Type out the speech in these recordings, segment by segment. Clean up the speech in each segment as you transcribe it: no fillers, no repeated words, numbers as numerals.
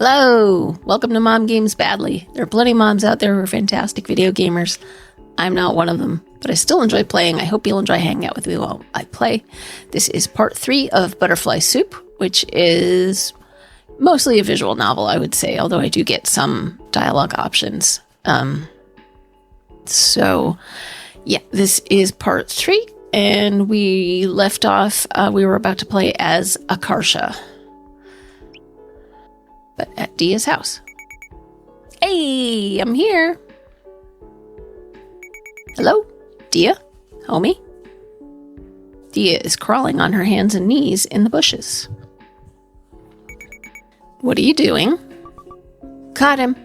Hello! Welcome to Mom Games Badly. There are plenty of moms out there who are fantastic video gamers. I'm not one of them, but I still enjoy playing. I hope you'll enjoy hanging out with me while I play. This is part 3 of Butterfly Soup, which is mostly a visual novel, I would say, although I do get some dialogue options. So, this is part 3, and we left off, we were about to play as Akarsha, but at Diya's house. Hey, I'm here. Hello, Diya, homie. Diya is crawling on her hands and knees in the bushes. What are you doing? Caught him.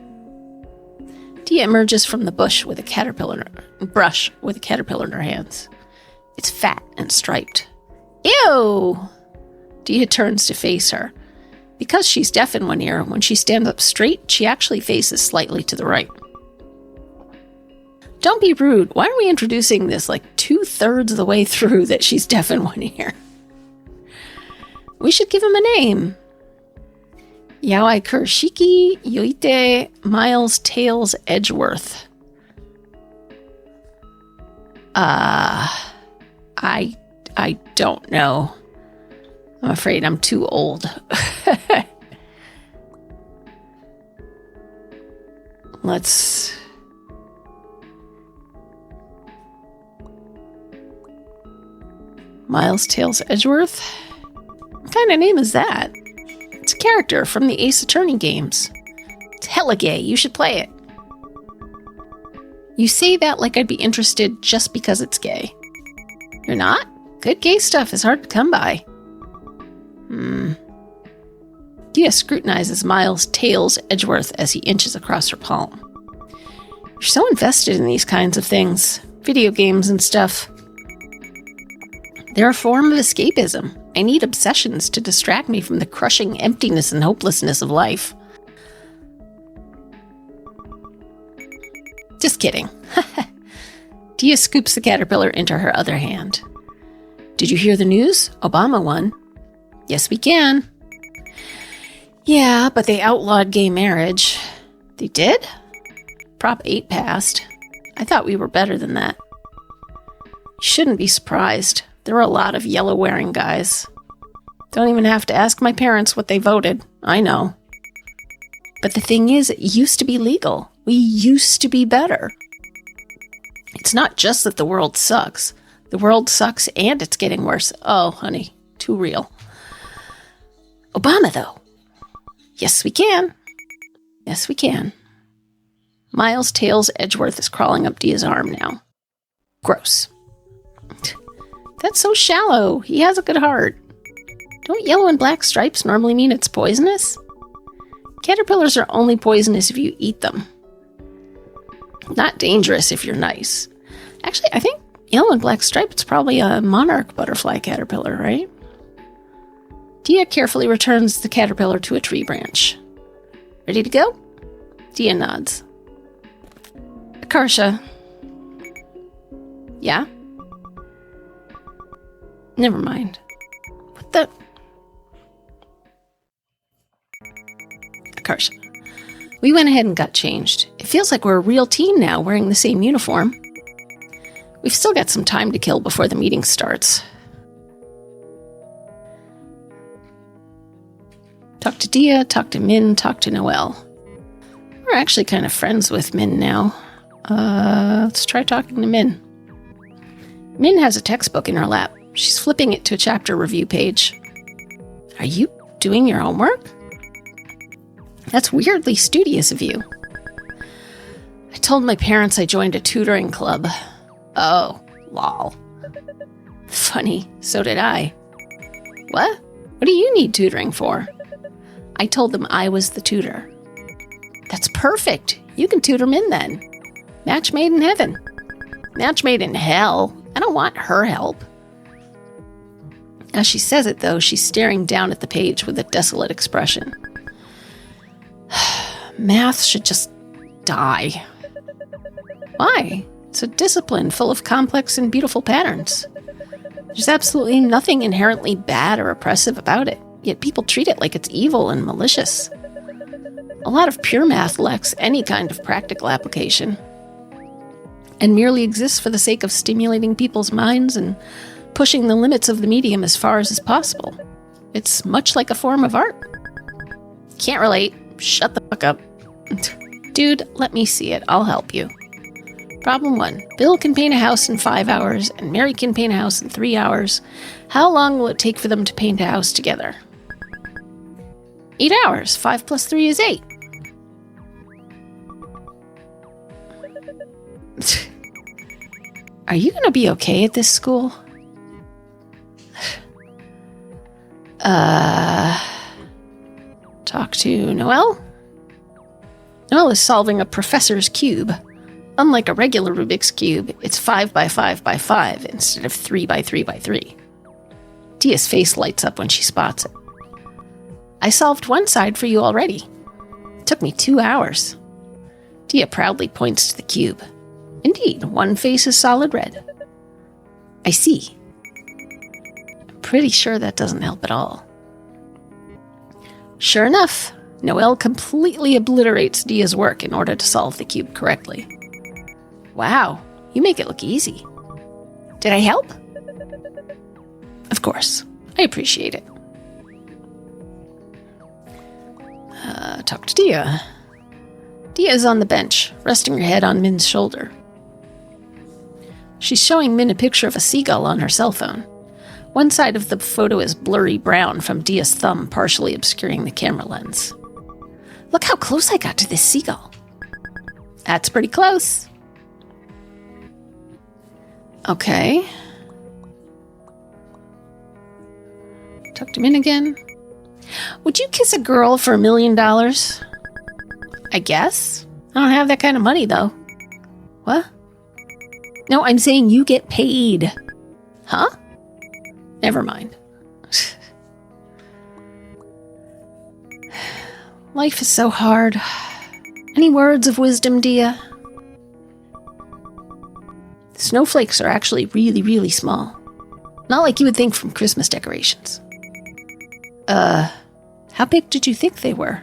Diya emerges from the brush with a caterpillar in her hands. It's fat and striped. Ew! Diya turns to face her. Because she's deaf in one ear, when she stands up straight, she actually faces slightly to the right. Don't be rude. Why are we introducing this like 2/3 of the way through that she's deaf in one ear? We should give him a name. Yawai Kurshiki Yoite Miles Tails Edgeworth. I don't know. I'm afraid I'm too old. Let's... Miles Tails Edgeworth? What kind of name is that? It's a character from the Ace Attorney games. It's hella gay. You should play it. You say that like I'd be interested just because it's gay. You're not? Good gay stuff is hard to come by. Diya scrutinizes Miles Tails Edgeworth as he inches across her palm. You're so invested in these kinds of things. Video games and stuff. They're a form of escapism. I need obsessions to distract me from the crushing emptiness and hopelessness of life. Just kidding. Diya scoops the caterpillar into her other hand. Did you hear the news? Obama won. Yes, we can. Yeah, but they outlawed gay marriage. They did? Prop 8 passed. I thought we were better than that. You shouldn't be surprised. There were a lot of yellow-wearing guys. Don't even have to ask my parents what they voted. I know. But the thing is, it used to be legal. We used to be better. It's not just that the world sucks. The world sucks and it's getting worse. Oh, honey, too real. Obama, though. Yes, we can. Yes, we can. Miles Tails Edgeworth is crawling up Diya's arm now. Gross. That's so shallow. He has a good heart. Don't yellow and black stripes normally mean it's poisonous? Caterpillars are only poisonous if you eat them. Not dangerous if you're nice. Actually, I think yellow and black stripes is probably a monarch butterfly caterpillar, right? Diya carefully returns the caterpillar to a tree branch. Ready to go? Diya nods. Akarsha. Yeah? Never mind. What the... Akarsha. We went ahead and got changed. It feels like we're a real team now, wearing the same uniform. We've still got some time to kill before the meeting starts. Talk to Diya, talk to Min, talk to Noelle. We're actually kind of friends with Min now. Let's try talking to Min. Min has a textbook in her lap. She's flipping it to a chapter review page. Are you doing your homework? That's weirdly studious of you. I told my parents I joined a tutoring club. Oh, lol. Funny, so did I. What? What do you need tutoring for? I told them I was the tutor. That's perfect. You can tutor Min then. Match made in heaven. Match made in hell. I don't want her help. As she says it, though, she's staring down at the page with a desolate expression. Math should just die. Why? It's a discipline full of complex and beautiful patterns. There's absolutely nothing inherently bad or oppressive about it, yet people treat it like it's evil and malicious. A lot of pure math lacks any kind of practical application and merely exists for the sake of stimulating people's minds and pushing the limits of the medium as far as is possible. It's much like a form of art. Can't relate. Shut the fuck up. Dude, let me see it. I'll help you. Problem 1. Bill can paint a house in 5 hours, and Mary can paint a house in 3 hours. How long will it take for them to paint a house together? 8 hours. 5 plus 3 is 8. Are you going to be okay at this school? Talk to Noelle? Noelle is solving a professor's cube. Unlike a regular Rubik's Cube, it's 5 by 5 by 5 instead of 3 by 3 by 3. Diya's face lights up when she spots it. I solved one side for you already. It took me 2 hours. Diya proudly points to the cube. Indeed, one face is solid red. I see. I'm pretty sure that doesn't help at all. Sure enough, Noelle completely obliterates Diya's work in order to solve the cube correctly. Wow, you make it look easy. Did I help? Of course, I appreciate it. Talk to Diya. Diya is on the bench, resting her head on Min's shoulder. She's showing Min a picture of a seagull on her cell phone. One side of the photo is blurry brown from Diya's thumb, partially obscuring the camera lens. Look how close I got to this seagull. That's pretty close. Okay. Talk to Min again. Would you kiss a girl for $1 million? I guess. I don't have that kind of money, though. What? No, I'm saying you get paid. Huh? Never mind. Life is so hard. Any words of wisdom, Diya? Snowflakes are actually really, really small. Not like you would think from Christmas decorations. How big did you think they were?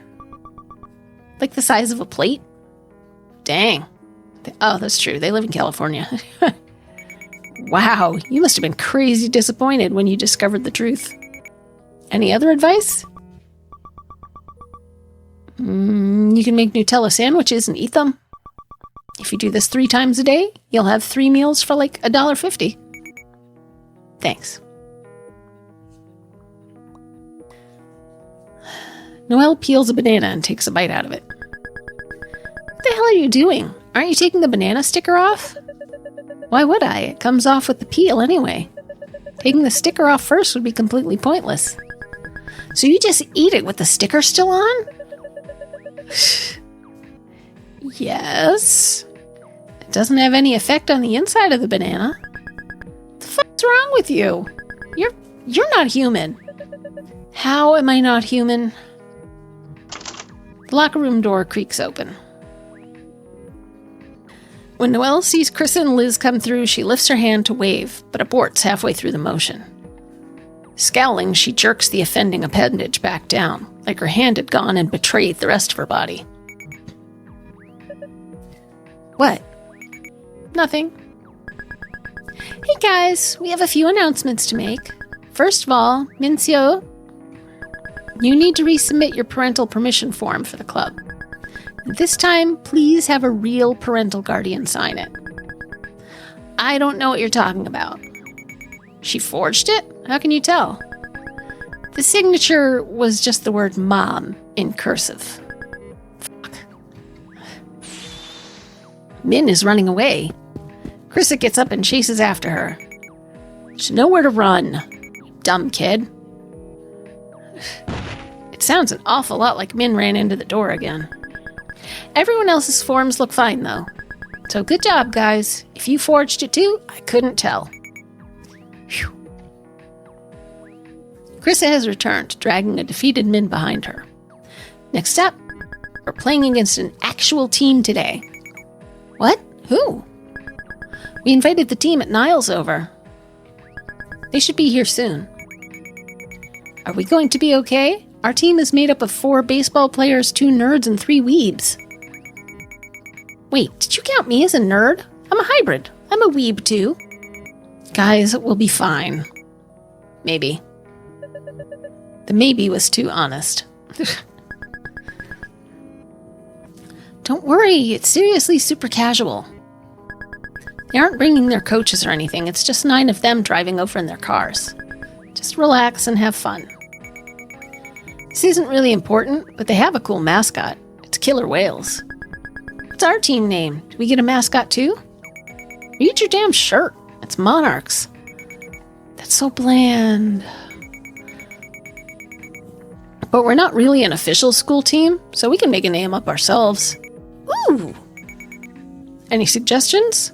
Like the size of a plate? Dang. Oh, that's true. They live in California. Wow, you must have been crazy disappointed when you discovered the truth. Any other advice? You can make Nutella sandwiches and eat them. If you do this 3 times a day, you'll have 3 meals for like $1.50. Thanks. Noelle peels a banana and takes a bite out of it. What the hell are you doing? Aren't you taking the banana sticker off? Why would I? It comes off with the peel anyway. Taking the sticker off first would be completely pointless. So you just eat it with the sticker still on? Yes. It doesn't have any effect on the inside of the banana. What the fuck's wrong with you? You're not human. How am I not human? The locker room door creaks open. When Noelle sees Chris and Liz come through, she lifts her hand to wave, but aborts halfway through the motion. Scowling, she jerks the offending appendage back down, like her hand had gone and betrayed the rest of her body. What? Nothing. Hey guys, we have a few announcements to make. First of all, Mincio, you need to resubmit your parental permission form for the club. This time, please have a real parental guardian sign it. I don't know what you're talking about. She forged it? How can you tell? The signature was just the word mom in cursive. Fuck. Min is running away. Krista gets up and chases after her. She knows where to run. Dumb kid. It sounds an awful lot like Min ran into the door again. Everyone else's forms look fine, though. So good job, guys. If you forged it too, I couldn't tell. Phew. Krista has returned, dragging a defeated Min behind her. Next up, we're playing against an actual team today. What? Who? We invited the team at Niles over. They should be here soon. Are we going to be okay? Our team is made up of 4 baseball players, 2 nerds, and 3 weebs. Wait, did you count me as a nerd? I'm a hybrid. I'm a weeb too. Guys, we'll be fine. Maybe. The maybe was too honest. Don't worry, it's seriously super casual. They aren't bringing their coaches or anything, it's just 9 of them driving over in their cars. Just relax and have fun. This isn't really important, but they have a cool mascot. It's killer whales. What's our team name? Do we get a mascot too? Read your damn shirt. It's monarchs. That's so bland. But we're not really an official school team, so we can make a name up ourselves. Ooh! Any suggestions?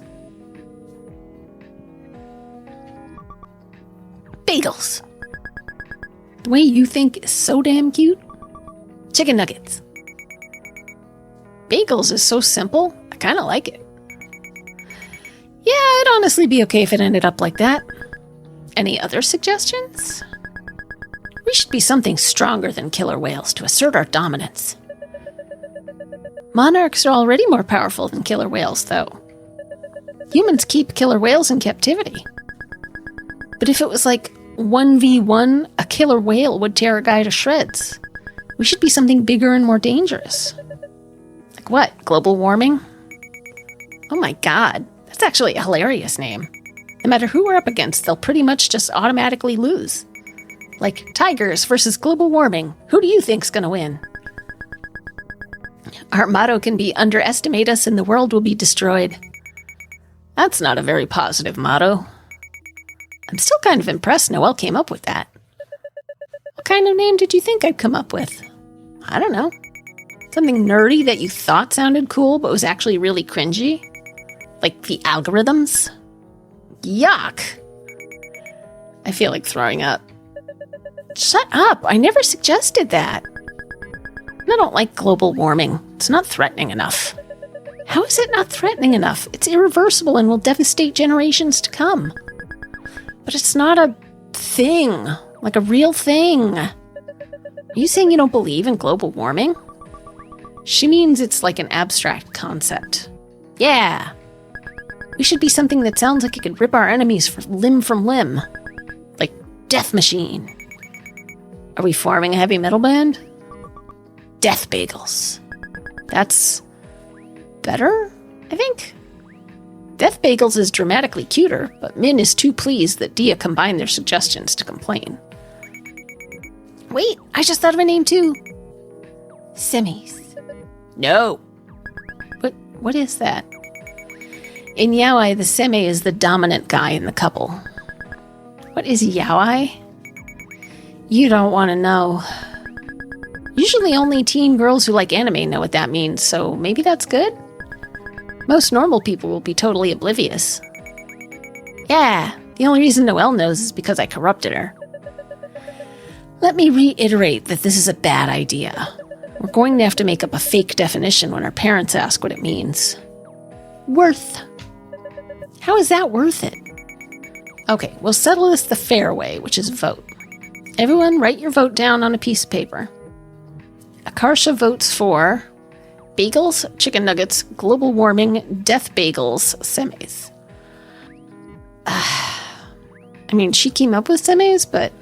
Bagels. The way you think is so damn cute. Chicken nuggets. Bagels is so simple, I kind of like it. Yeah, I'd honestly be okay if it ended up like that. Any other suggestions? We should be something stronger than killer whales to assert our dominance. Monarchs are already more powerful than killer whales, though. Humans keep killer whales in captivity. But if it was like 1v1, a killer whale would tear a guy to shreds. We should be something bigger and more dangerous. Like what? Global warming? Oh my god, that's actually a hilarious name. No matter who we're up against, they'll pretty much just automatically lose. Like tigers versus global warming. Who do you think's gonna win? Our motto can be underestimate us and the world will be destroyed. That's not a very positive motto. I'm still kind of impressed Noelle came up with that. What kind of name did you think I'd come up with? I don't know. Something nerdy that you thought sounded cool but was actually really cringy? Like the algorithms? Yuck! I feel like throwing up. Shut up! I never suggested that. I don't like global warming. It's not threatening enough. How is it not threatening enough? It's irreversible and will devastate generations to come. But it's not a thing. Like a real thing. Are you saying you don't believe in global warming? She means it's like an abstract concept. Yeah. We should be something that sounds like it could rip our enemies from limb. Like Death Machine. Are we forming a heavy metal band? Death Bagels. That's better, I think? Death Bagels is dramatically cuter, but Min is too pleased that Diya combined their suggestions to complain. Wait, I just thought of a name too. Semis. No. What is that? In yaoi, the seme is the dominant guy in the couple. What is yaoi? You don't want to know. Usually only teen girls who like anime know what that means, so maybe that's good? Most normal people will be totally oblivious. Yeah, the only reason Noelle knows is because I corrupted her. Let me reiterate that this is a bad idea. We're going to have to make up a fake definition when our parents ask what it means. Worth. How is that worth it? Okay, we'll settle this the fair way, which is vote. Everyone write your vote down on a piece of paper. Akarsha votes for bagels, chicken nuggets, global warming, death bagels, semis. I mean, she came up with semis, but...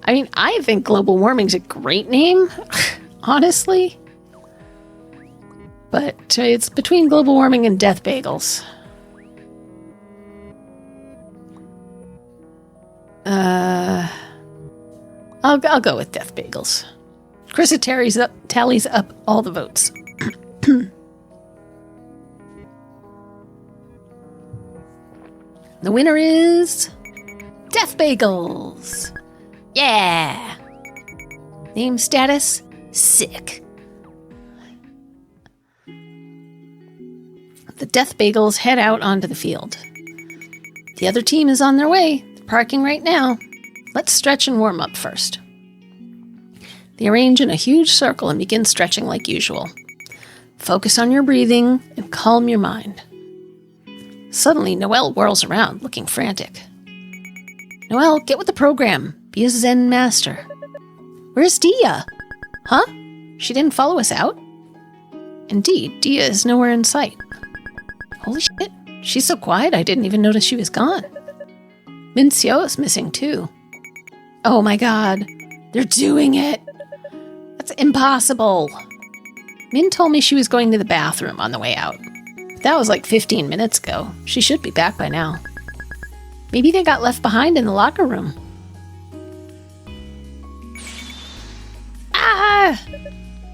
I mean, I think global warming's a great name, honestly. But it's between global warming and death bagels. I'll go with death bagels. Krista tallies up all the votes. The winner is death bagels. Yeah. Name status, sick. The death bagels head out onto the field. The other team is on their way. They're parking right now. Let's stretch and warm up first. They arrange in a huge circle and begin stretching like usual. Focus on your breathing and calm your mind. Suddenly, Noelle whirls around, looking frantic. Noelle, get with the program. Be a Zen master. Where's Diya? Huh? She didn't follow us out? Indeed, Diya is nowhere in sight. Holy shit, she's so quiet I didn't even notice she was gone. Min Xiao is missing too. Oh my god, they're doing it! That's impossible! Min told me she was going to the bathroom on the way out. That was like 15 minutes ago. She should be back by now. Maybe they got left behind in the locker room. Ah!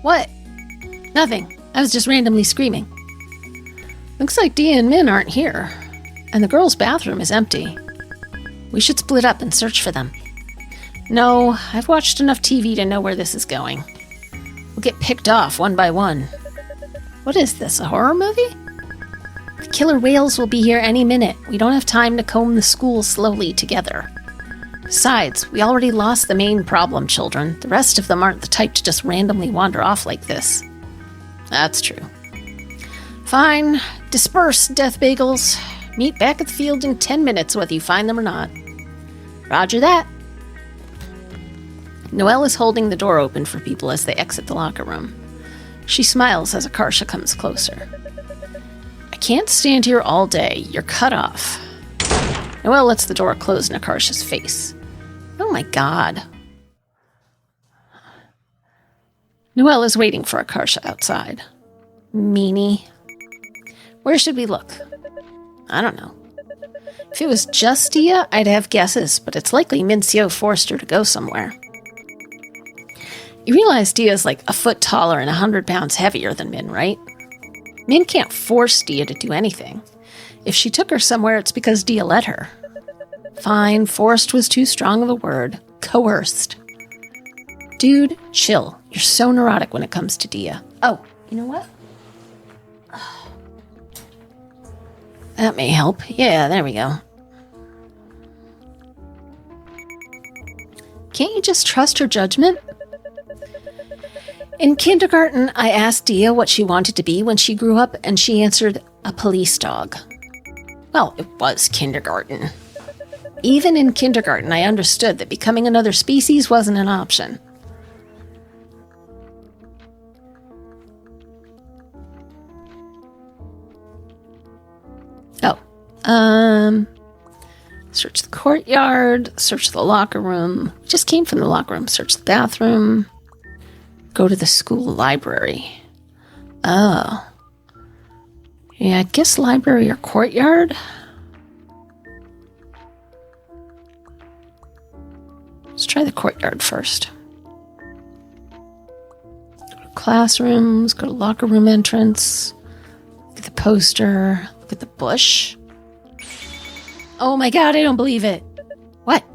What? Nothing. I was just randomly screaming. Looks like Diya and Min aren't here. And the girls' bathroom is empty. We should split up and search for them. No, I've watched enough TV to know where this is going. We'll get picked off one by one. What is this, a horror movie? The killer whales will be here any minute. We don't have time to comb the school slowly together. Besides, we already lost the main problem children. The rest of them aren't the type to just randomly wander off like this. That's true. Fine. Disperse, death bagels. Meet back at the field in 10 minutes, whether you find them or not. Roger that. Noelle is holding the door open for people as they exit the locker room. She smiles as Akarsha comes closer. I can't stand here all day. You're cut off. Noelle lets the door close in Akarsha's face. Oh my god. Noelle is waiting for Akarsha outside. Meanie. Where should we look? I don't know. If it was just Diya, I'd have guesses, but it's likely Min Xiao forced her to go somewhere. You realize Diya's like a foot taller and 100 pounds heavier than Min, right? Min can't force Diya to do anything. If she took her somewhere, it's because Diya let her. Fine, forced was too strong of a word. Coerced. Dude, chill. You're so neurotic when it comes to Diya. Oh, you know what? That may help. Yeah, there we go. Can't you just trust her judgment? In kindergarten, I asked Diya what she wanted to be when she grew up, and she answered, a police dog. Well, it was kindergarten. Even in kindergarten, I understood that becoming another species wasn't an option. Search the courtyard, search the locker room. We just came from the locker room. Search the bathroom. Go to the school library. Oh. Yeah, I guess library or courtyard. Let's try the courtyard first. Go to classrooms, go to locker room entrance. Look at the poster. Look at the bush. Oh my god, I don't believe it. What?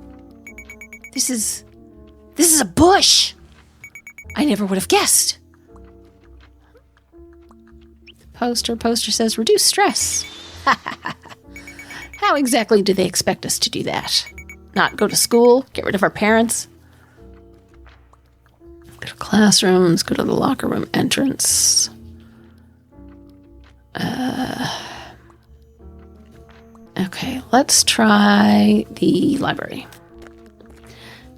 This is a bush. I never would have guessed. Poster says reduce stress. How exactly do they expect us to do that? Not go to school, get rid of our parents? Go to classrooms, go to the locker room entrance. Okay, let's try the library.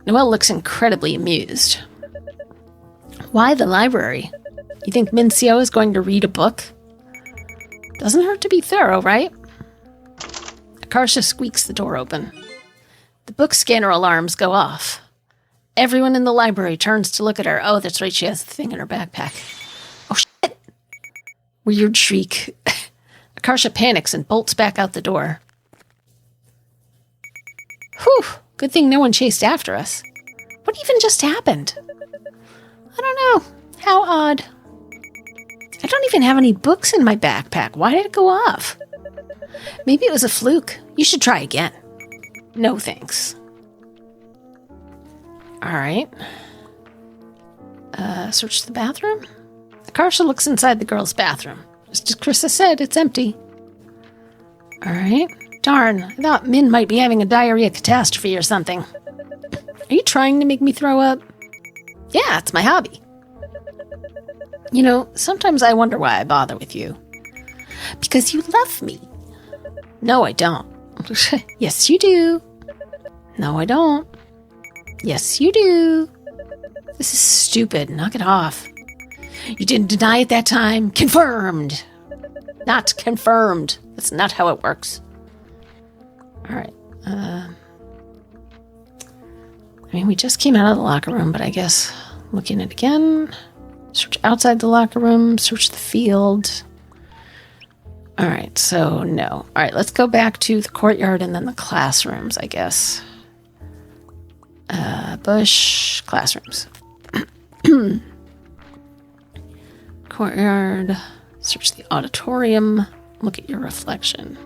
Noelle looks incredibly amused. Why the library? You think Min Xiao is going to read a book? Doesn't hurt to be thorough, right? Akarsha squeaks the door open. The book scanner alarms go off. Everyone in the library turns to look at her. Oh, that's right, she has the thing in her backpack. Oh, shit! Weird shriek. Akarsha panics and bolts back out the door. Whew! Good thing no one chased after us. What even just happened? I don't know. How odd. I don't even have any books in my backpack. Why did it go off? Maybe it was a fluke. You should try again. No thanks. Alright. Search the bathroom? Akarsha looks inside the girls' bathroom. Just as Krista said, it's empty. Alright. Darn, I thought Min might be having a diarrhea catastrophe or something. Are you trying to make me throw up? Yeah, it's my hobby. You know, sometimes I wonder why I bother with you. Because you love me. No, I don't. Yes, you do. No, I don't. Yes, you do. This is stupid. Knock it off. You didn't deny it that time. Confirmed. Not confirmed. That's not how it works. All right. I mean, we just came out of the locker room, but I guess looking at it again. Search outside the locker room. Search the field. All right, so no. All right, let's go back to the courtyard and then the classrooms, I guess. Bush, classrooms. Courtyard, search the auditorium, look at your reflection.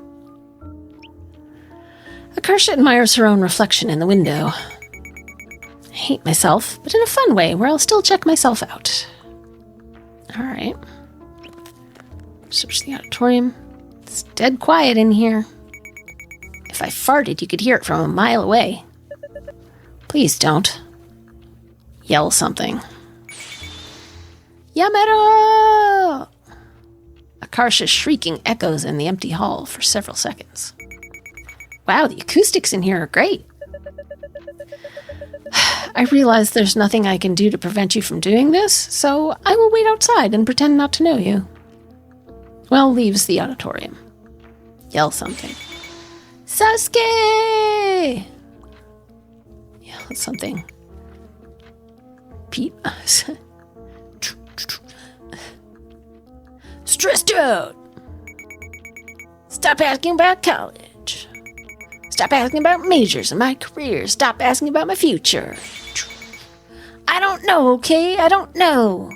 Akarsha admires her own reflection in the window. I hate myself, but in a fun way where I'll still check myself out. All right. Search the auditorium. It's dead quiet in here. If I farted, you could hear it from a mile away. Please don't. Yell something. Yamero! Akarsha's shrieking echoes in the empty hall for several seconds. Wow, the acoustics in here are great. I realize there's nothing I can do to prevent you from doing this, so I will wait outside and pretend not to know you. Well, leaves the auditorium. Yell something. Sasuke! Yell something. Pete. Stressed out. Stop asking about college. Stop asking about majors and my career. Stop asking about my future. I don't know, okay? I don't know.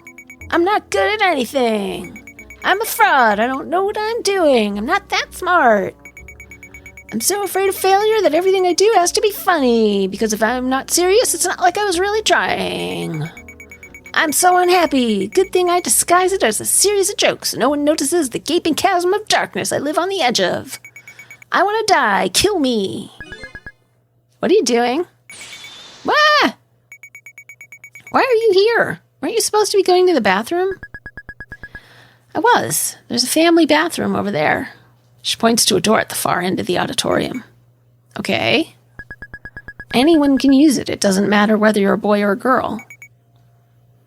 I'm not good at anything. I'm a fraud. I don't know what I'm doing. I'm not that smart. I'm so afraid of failure that everything I do has to be funny, because if I'm not serious, it's not like I was really trying. I'm so unhappy. Good thing I disguise it as a series of jokes so no one notices the gaping chasm of darkness I live on the edge of. I want to die. Kill me. What are you doing? Wah! Why are you here? Weren't you supposed to be going to the bathroom? I was. There's a family bathroom over there. She points to a door at the far end of the auditorium. Okay. Anyone can use it. It doesn't matter whether you're a boy or a girl.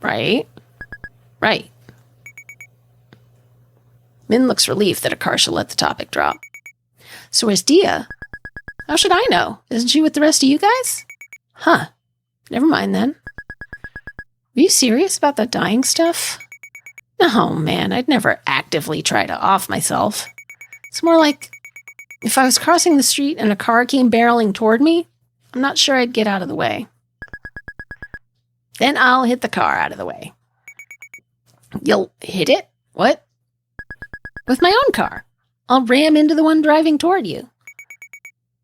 Right? Right. Min looks relieved that Akarsha let the topic drop. So where's Diya? How should I know? Isn't she with the rest of you guys? Huh. Never mind then. Are you serious about that dying stuff? No, man, I'd never actively try to off myself. It's more like if I was crossing the street and a car came barreling toward me, I'm not sure I'd get out of the way. Then I'll hit the car out of the way. You'll hit it? What? With my own car. I'll ram into the one driving toward you.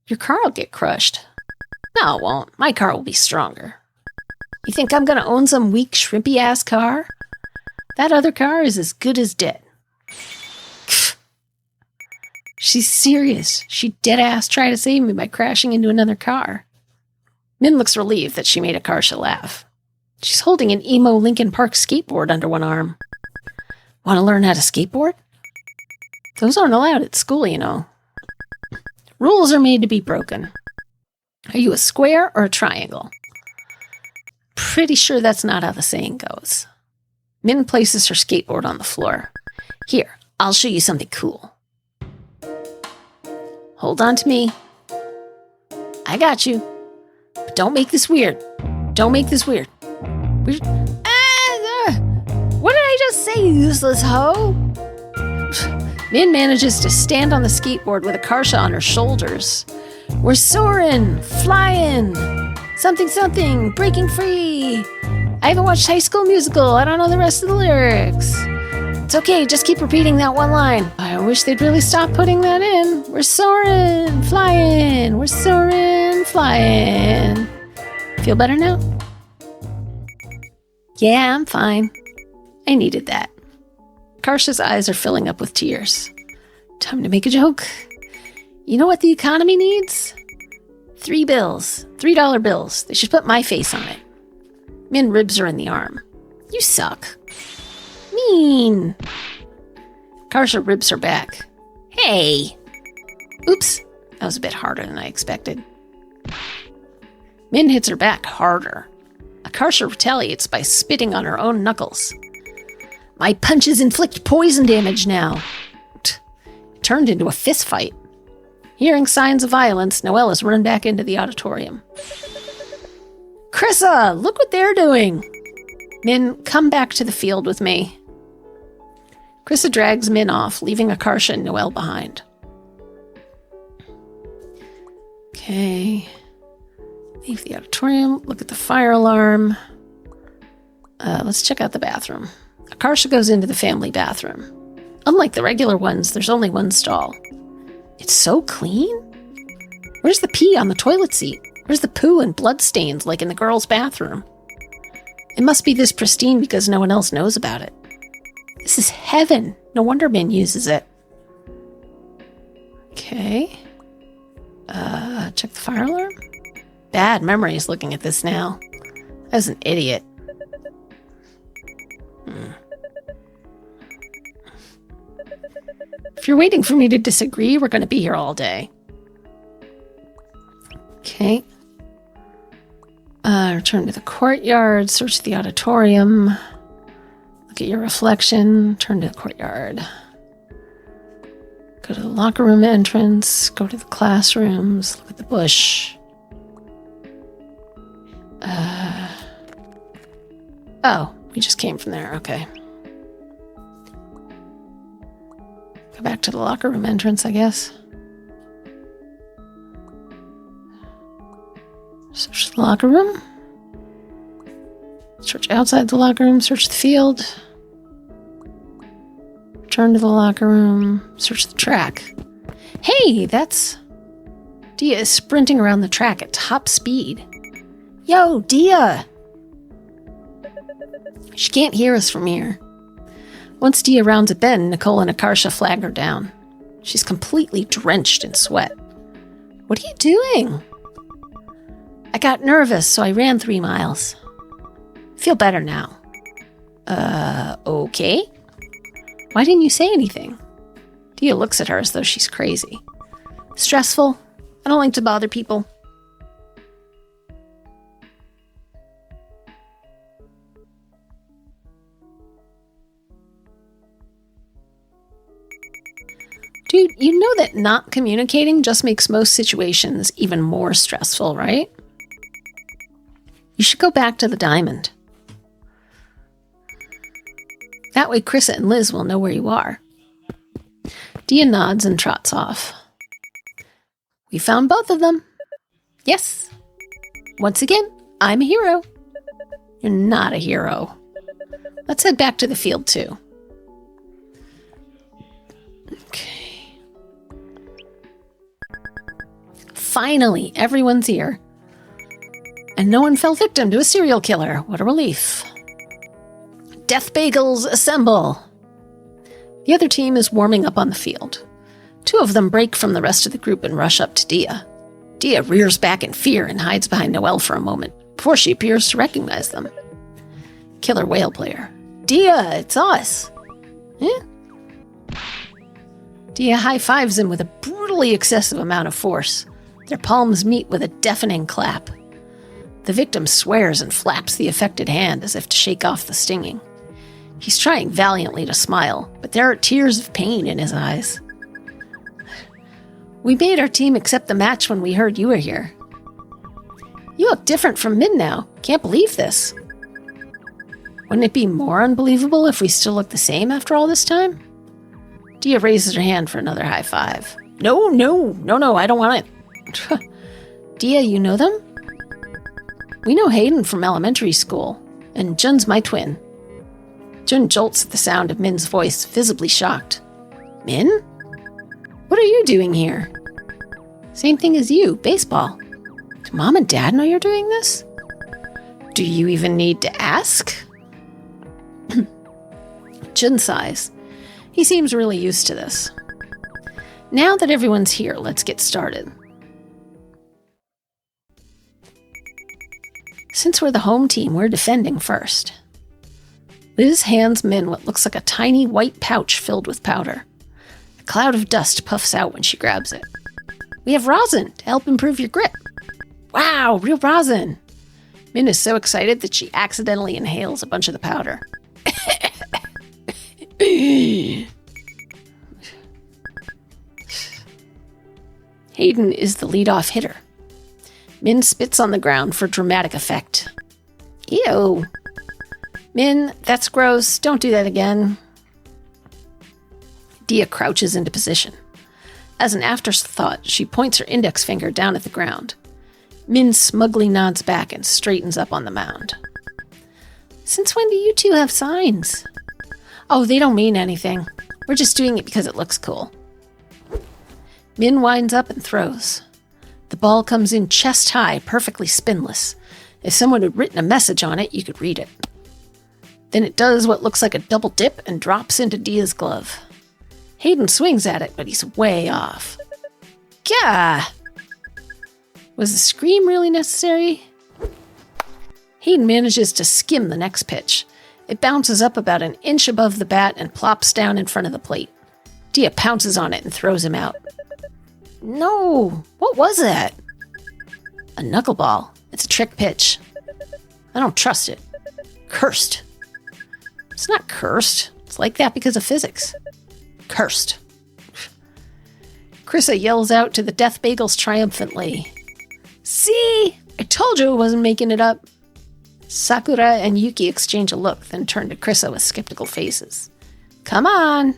Your car will get crushed. No, it won't. My car will be stronger. You think I'm going to own some weak, shrimpy-ass car? That other car is as good as dead. She's serious. She dead-ass tried to save me by crashing into another car. Min looks relieved that she made Akarsha laugh. She's holding an emo Lincoln Park skateboard under one arm. Want to learn how to skateboard? Those aren't allowed at school, you know. Rules are made to be broken. Are you a square or a triangle? Pretty sure that's not how the saying goes. Min places her skateboard on the floor. Here, I'll show you something cool. Hold on to me. I got you. But don't make this weird. Don't make this weird. What did I just say, useless hoe? Min manages to stand on the skateboard with Akarsha on her shoulders. We're soaring, flying, something, breaking free. I haven't watched High School Musical. I don't know the rest of the lyrics. It's okay, just keep repeating that one line. I wish they'd really stop putting that in. We're soaring, flying. We're soaring, flying. Feel better now? Yeah, I'm fine. I needed that. Akarsha's eyes are filling up with tears. Time to make a joke. You know what the economy needs? $3 bills. $3 bills. They should put my face on it. Min ribs her in the arm. You suck. Mean. Akarsha ribs her back. Hey. Oops, that was a bit harder than I expected. Min hits her back harder. Akarsha retaliates by spitting on her own knuckles. My punches inflict poison damage now. It turned into a fist fight. Hearing signs of violence, Noelle has run back into the auditorium. Krissa, look what they're doing. Min, come back to the field with me. Krissa drags Min off, leaving Akarsha and Noelle behind. Okay. Leave the auditorium, look at the fire alarm. Let's check out the bathroom. Akarsha goes into the family bathroom. Unlike the regular ones, there's only one stall. It's so clean. Where's the pee on the toilet seat? Where's the poo and blood stains like in the girls' bathroom? It must be this pristine because no one else knows about it. This is heaven. No wonder Min uses it. Okay. Check the fire alarm. Bad memories looking at this now. I was an idiot. If you're waiting for me to disagree, we're going to be here all day. Okay. Return to the courtyard, search the auditorium, look at your reflection, turn to the courtyard. Go to the locker room entrance, go to the classrooms, look at the bush. Oh, we just came from there, okay. Go back to the locker room entrance, I guess. Search the locker room. Search outside the locker room, search the field. Return to the locker room, search the track. Hey, that's... Diya is sprinting around the track at top speed. Yo, Diya! She can't hear us from here. Once Diya rounds a bend, Nicole and Akarsha flag her down. She's completely drenched in sweat. What are you doing? I got nervous, so I ran 3 miles. Feel better now. Okay. Why didn't you say anything? Diya looks at her as though she's crazy. Stressful? I don't like to bother people. Dude, you know that not communicating just makes most situations even more stressful, right? You should go back to the diamond. That way Krissa and Liz will know where you are. Diya nods and trots off. We found both of them. Yes. Once again, I'm a hero. You're not a hero. Let's head back to the field, too. Okay. Finally, everyone's here. And no one fell victim to a serial killer. What a relief. Death Bagels, assemble! The other team is warming up on the field. 2 of them break from the rest of the group and rush up to Diya. Diya rears back in fear and hides behind Noelle for a moment, before she appears to recognize them. Killer whale player. Diya, it's us! Eh? Diya high-fives him with a brutally excessive amount of force. Their palms meet with a deafening clap. The victim swears and flaps the affected hand as if to shake off the stinging. He's trying valiantly to smile, but there are tears of pain in his eyes. We made our team accept the match when we heard you were here. You look different from Min now. Can't believe this. Wouldn't it be more unbelievable if we still look the same after all this time? Diya raises her hand for another high five. No, I don't want it. Diya, you know them? We know Hayden from elementary school, and Jun's my twin. Jun jolts at the sound of Min's voice, visibly shocked. Min? What are you doing here? Same thing as you, baseball. Do Mom and Dad know you're doing this? Do you even need to ask? Jun sighs. He seems really used to this. Now that everyone's here, let's get started. Since we're the home team, we're defending first. Liz hands Min what looks like a tiny white pouch filled with powder. A cloud of dust puffs out when she grabs it. We have rosin to help improve your grip. Wow, real rosin. Min is so excited that she accidentally inhales a bunch of the powder. Hayden is the lead-off hitter. Min spits on the ground for dramatic effect. Ew. Min, that's gross. Don't do that again. Diya crouches into position. As an afterthought, she points her index finger down at the ground. Min smugly nods back and straightens up on the mound. Since when do you two have signs? Oh, they don't mean anything. We're just doing it because it looks cool. Min winds up and throws. The ball comes in chest high, perfectly spinless. If someone had written a message on it, you could read it. Then it does what looks like a double dip and drops into Diya's glove. Hayden swings at it, but he's way off. Gah! Was the scream really necessary? Hayden manages to skim the next pitch. It bounces up about an inch above the bat and plops down in front of the plate. Diya pounces on it and throws him out. No! What was that? A knuckleball. It's a trick pitch. I don't trust it. Cursed. It's not cursed. It's like that because of physics. Cursed. Krissa yells out to the Death Bagels triumphantly. See? I told you I wasn't making it up. Sakura and Yuki exchange a look, then turn to Krissa with skeptical faces. Come on!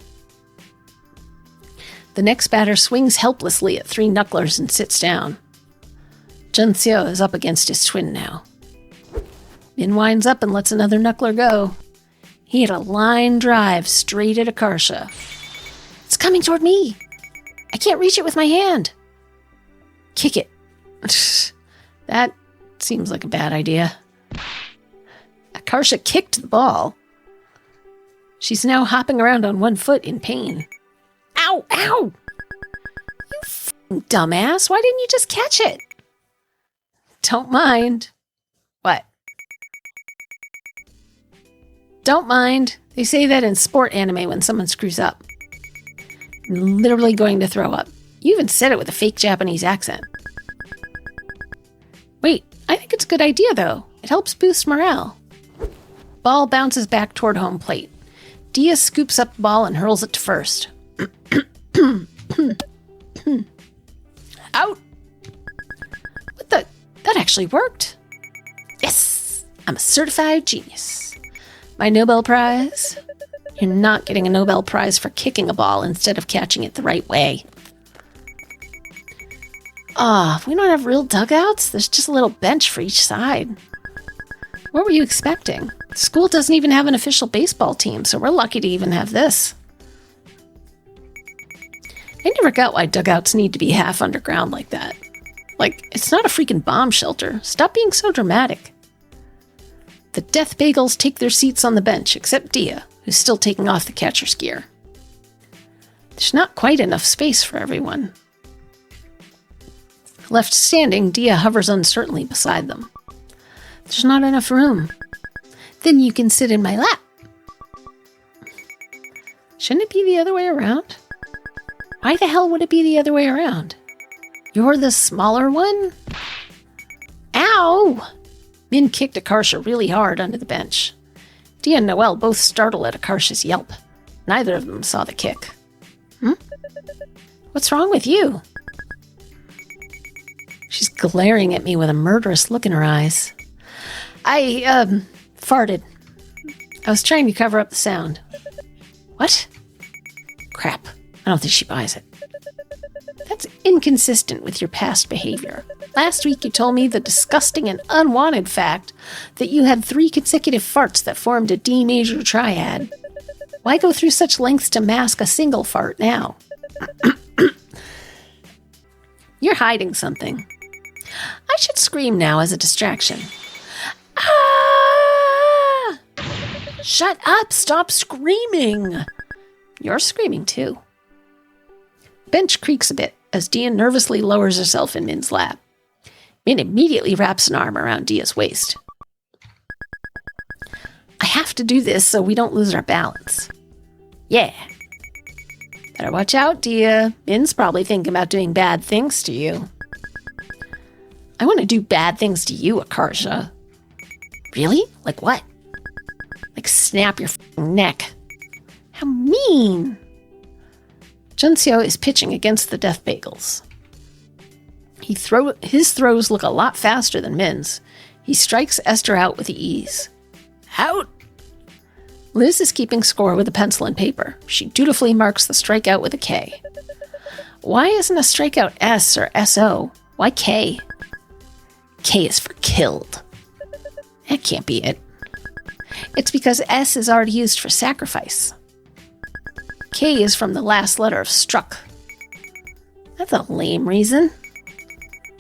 The next batter swings helplessly at 3 knucklers and sits down. Junseo is up against his twin now. Min winds up and lets another knuckler go. He had a line drive straight at Akarsha. It's coming toward me! I can't reach it with my hand! Kick it. That seems like a bad idea. Akarsha kicked the ball. She's now hopping around on one foot in pain. Ow! Ow! You f***ing dumbass! Why didn't you just catch it? Don't mind. What? Don't mind. They say that in sport anime when someone screws up. I'm literally going to throw up. You even said it with a fake Japanese accent. Wait, I think it's a good idea though. It helps boost morale. Ball bounces back toward home plate. Diya scoops up the ball and hurls it to first. Out! What the? That actually worked. Yes! I'm a certified genius. My Nobel Prize? You're not getting a Nobel Prize for kicking a ball instead of catching it the right way. We don't have real dugouts? There's just a little bench for each side. What were you expecting? The school doesn't even have an official baseball team, so we're lucky to even have this. I never got why dugouts need to be half underground like that. Like, it's not a freaking bomb shelter. Stop being so dramatic. The Death Bagels take their seats on the bench, except Diya, who's still taking off the catcher's gear. There's not quite enough space for everyone. Left standing, Diya hovers uncertainly beside them. There's not enough room. Then you can sit in my lap. Shouldn't it be the other way around? Why the hell would it be the other way around? You're the smaller one? Ow! Min kicked Akarsha really hard under the bench. Diya and Noelle both startle at Akarsha's yelp. Neither of them saw the kick. What's wrong with you? She's glaring at me with a murderous look in her eyes. I farted. I was trying to cover up the sound. What? Crap. I don't think she buys it. That's inconsistent with your past behavior. Last week you told me the disgusting and unwanted fact that you had 3 consecutive farts that formed a D major triad. Why go through such lengths to mask a single fart now? You're hiding something. I should scream now as a distraction. Ah! Shut up! Stop screaming! You're screaming too. Bench creaks a bit as Diya nervously lowers herself in Min's lap. Min immediately wraps an arm around Diya's waist. I have to do this so we don't lose our balance. Yeah. Better watch out, Diya. Min's probably thinking about doing bad things to you. I want to do bad things to you, Akarsha. Really? Like what? Like snap your neck. How mean. Junseo is pitching against the Death Bagels. His throws look a lot faster than Min's. He strikes Esther out with ease. Out! Liz is keeping score with a pencil and paper. She dutifully marks the strikeout with a K. Why isn't a strikeout S or SO? Why K? K is for killed. That can't be it. It's because S is already used for sacrifice. K is from the last letter of struck. That's a lame reason.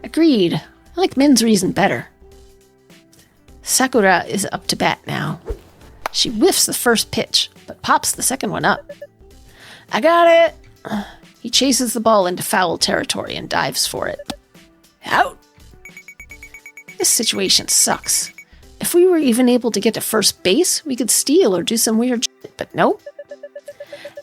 Agreed. I like Min's reason better. Sakura is up to bat now. She whiffs the first pitch, but pops the second one up. I got it! He chases the ball into foul territory and dives for it. Out! This situation sucks. If we were even able to get to first base, we could steal or do some weird shit, but nope.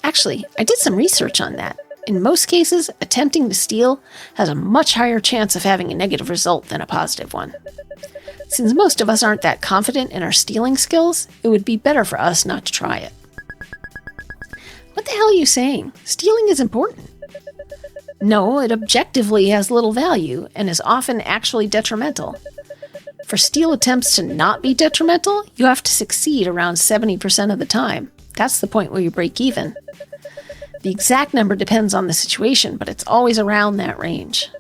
Actually, I did some research on that. In most cases, attempting to steal has a much higher chance of having a negative result than a positive one. Since most of us aren't that confident in our stealing skills, it would be better for us not to try it. What the hell are you saying? Stealing is important. No, it objectively has little value and is often actually detrimental. For steal attempts to not be detrimental, you have to succeed around 70% of the time. That's the point where you break even. The exact number depends on the situation, but it's always around that range.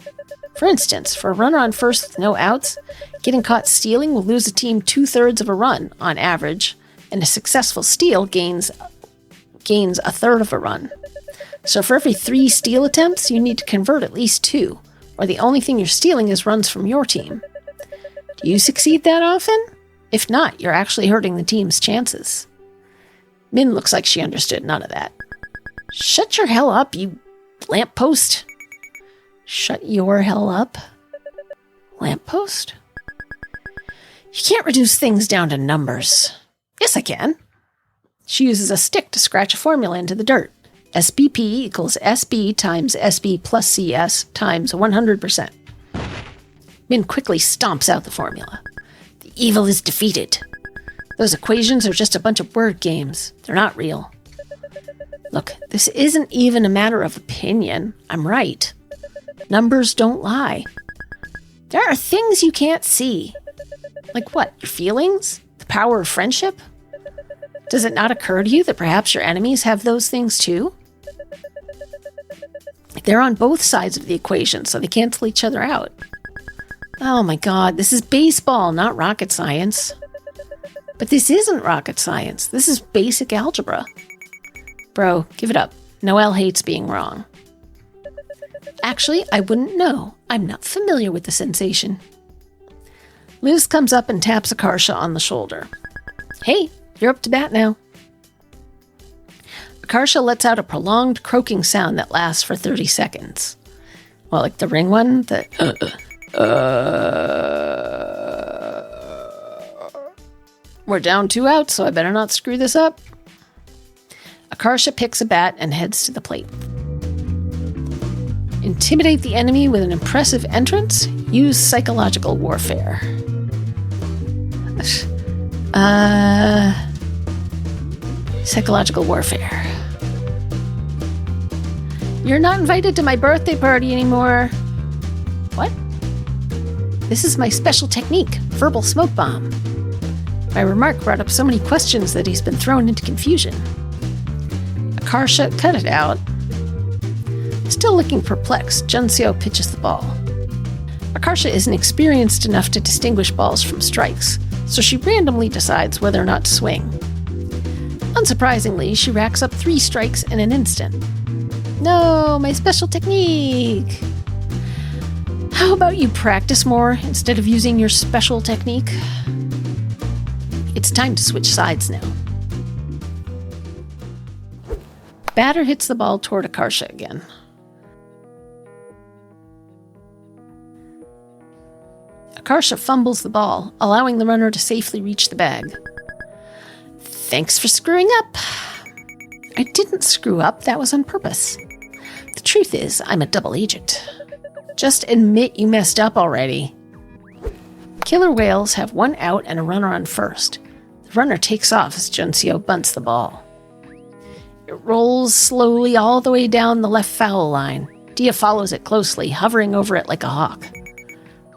For instance, for a runner on first with no outs, getting caught stealing will lose a team 2/3 of a run, on average, and a successful steal gains 1/3 of a run. So for every 3 steal attempts, you need to convert at least 2, or the only thing you're stealing is runs from your team. Do you succeed that often? If not, you're actually hurting the team's chances. Min looks like she understood none of that. Shut your hell up, you lamppost. Shut your hell up? Lamppost? You can't reduce things down to numbers. Yes, I can. She uses a stick to scratch a formula into the dirt. SBP equals SB times SB plus CS times 100%. Min quickly stomps out the formula. The evil is defeated. Those equations are just a bunch of word games. They're not real. Look, this isn't even a matter of opinion. I'm right. Numbers don't lie. There are things you can't see. Like what? Your feelings? The power of friendship? Does it not occur to you that perhaps your enemies have those things too? They're on both sides of the equation, so they cancel each other out. Oh my god, this is baseball, not rocket science. But this isn't rocket science. This is basic algebra. Bro, give it up. Noelle hates being wrong. Actually, I wouldn't know. I'm not familiar with the sensation. Liz comes up and taps Akarsha on the shoulder. Hey, you're up to bat now. Akarsha lets out a prolonged croaking sound that lasts for 30 seconds. Well, like the ring one? We're down 2 outs, so I better not screw this up. Akarsha picks a bat and heads to the plate. Intimidate the enemy with an impressive entrance. Use psychological warfare. Psychological warfare. You're not invited to my birthday party anymore. What? This is my special technique, verbal smoke bomb. My remark brought up so many questions that he's been thrown into confusion. Akarsha, cut it out. Still looking perplexed, Junseo pitches the ball. Akarsha isn't experienced enough to distinguish balls from strikes, so she randomly decides whether or not to swing. Unsurprisingly, she racks up 3 strikes in an instant. No, my special technique! How about you practice more instead of using your special technique? It's time to switch sides now. Batter hits the ball toward Akarsha again. Akarsha fumbles the ball, allowing the runner to safely reach the bag. Thanks for screwing up. I didn't screw up. That was on purpose. The truth is, I'm a double agent. Just admit you messed up already. Killer whales have one out and a runner on first. The runner takes off as Juncio bunts the ball. It rolls slowly all the way down the left foul line. Diya follows it closely, hovering over it like a hawk.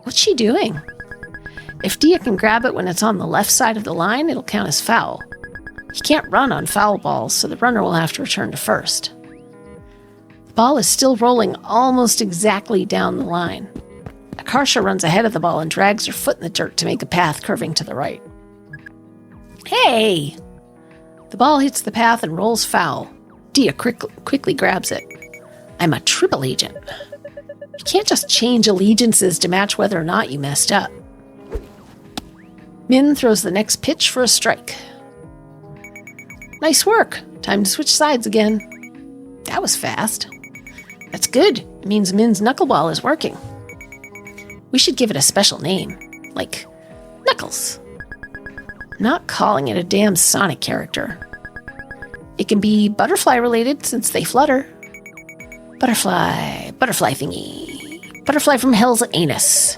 What's she doing? If Diya can grab it when it's on the left side of the line, it'll count as foul. He can't run on foul balls, so the runner will have to return to first. The ball is still rolling almost exactly down the line. Akarsha runs ahead of the ball and drags her foot in the dirt to make a path curving to the right. Hey! The ball hits the path and rolls foul. Diya quickly grabs it. I'm a triple agent. You can't just change allegiances to match whether or not you messed up. Min throws the next pitch for a strike. Nice work. Time to switch sides again. That was fast. That's good. It means Min's knuckleball is working. We should give it a special name, like Knuckles. I'm not calling it a damn Sonic character. It can be butterfly related since they flutter. Butterfly thingy. Butterfly from hell's anus.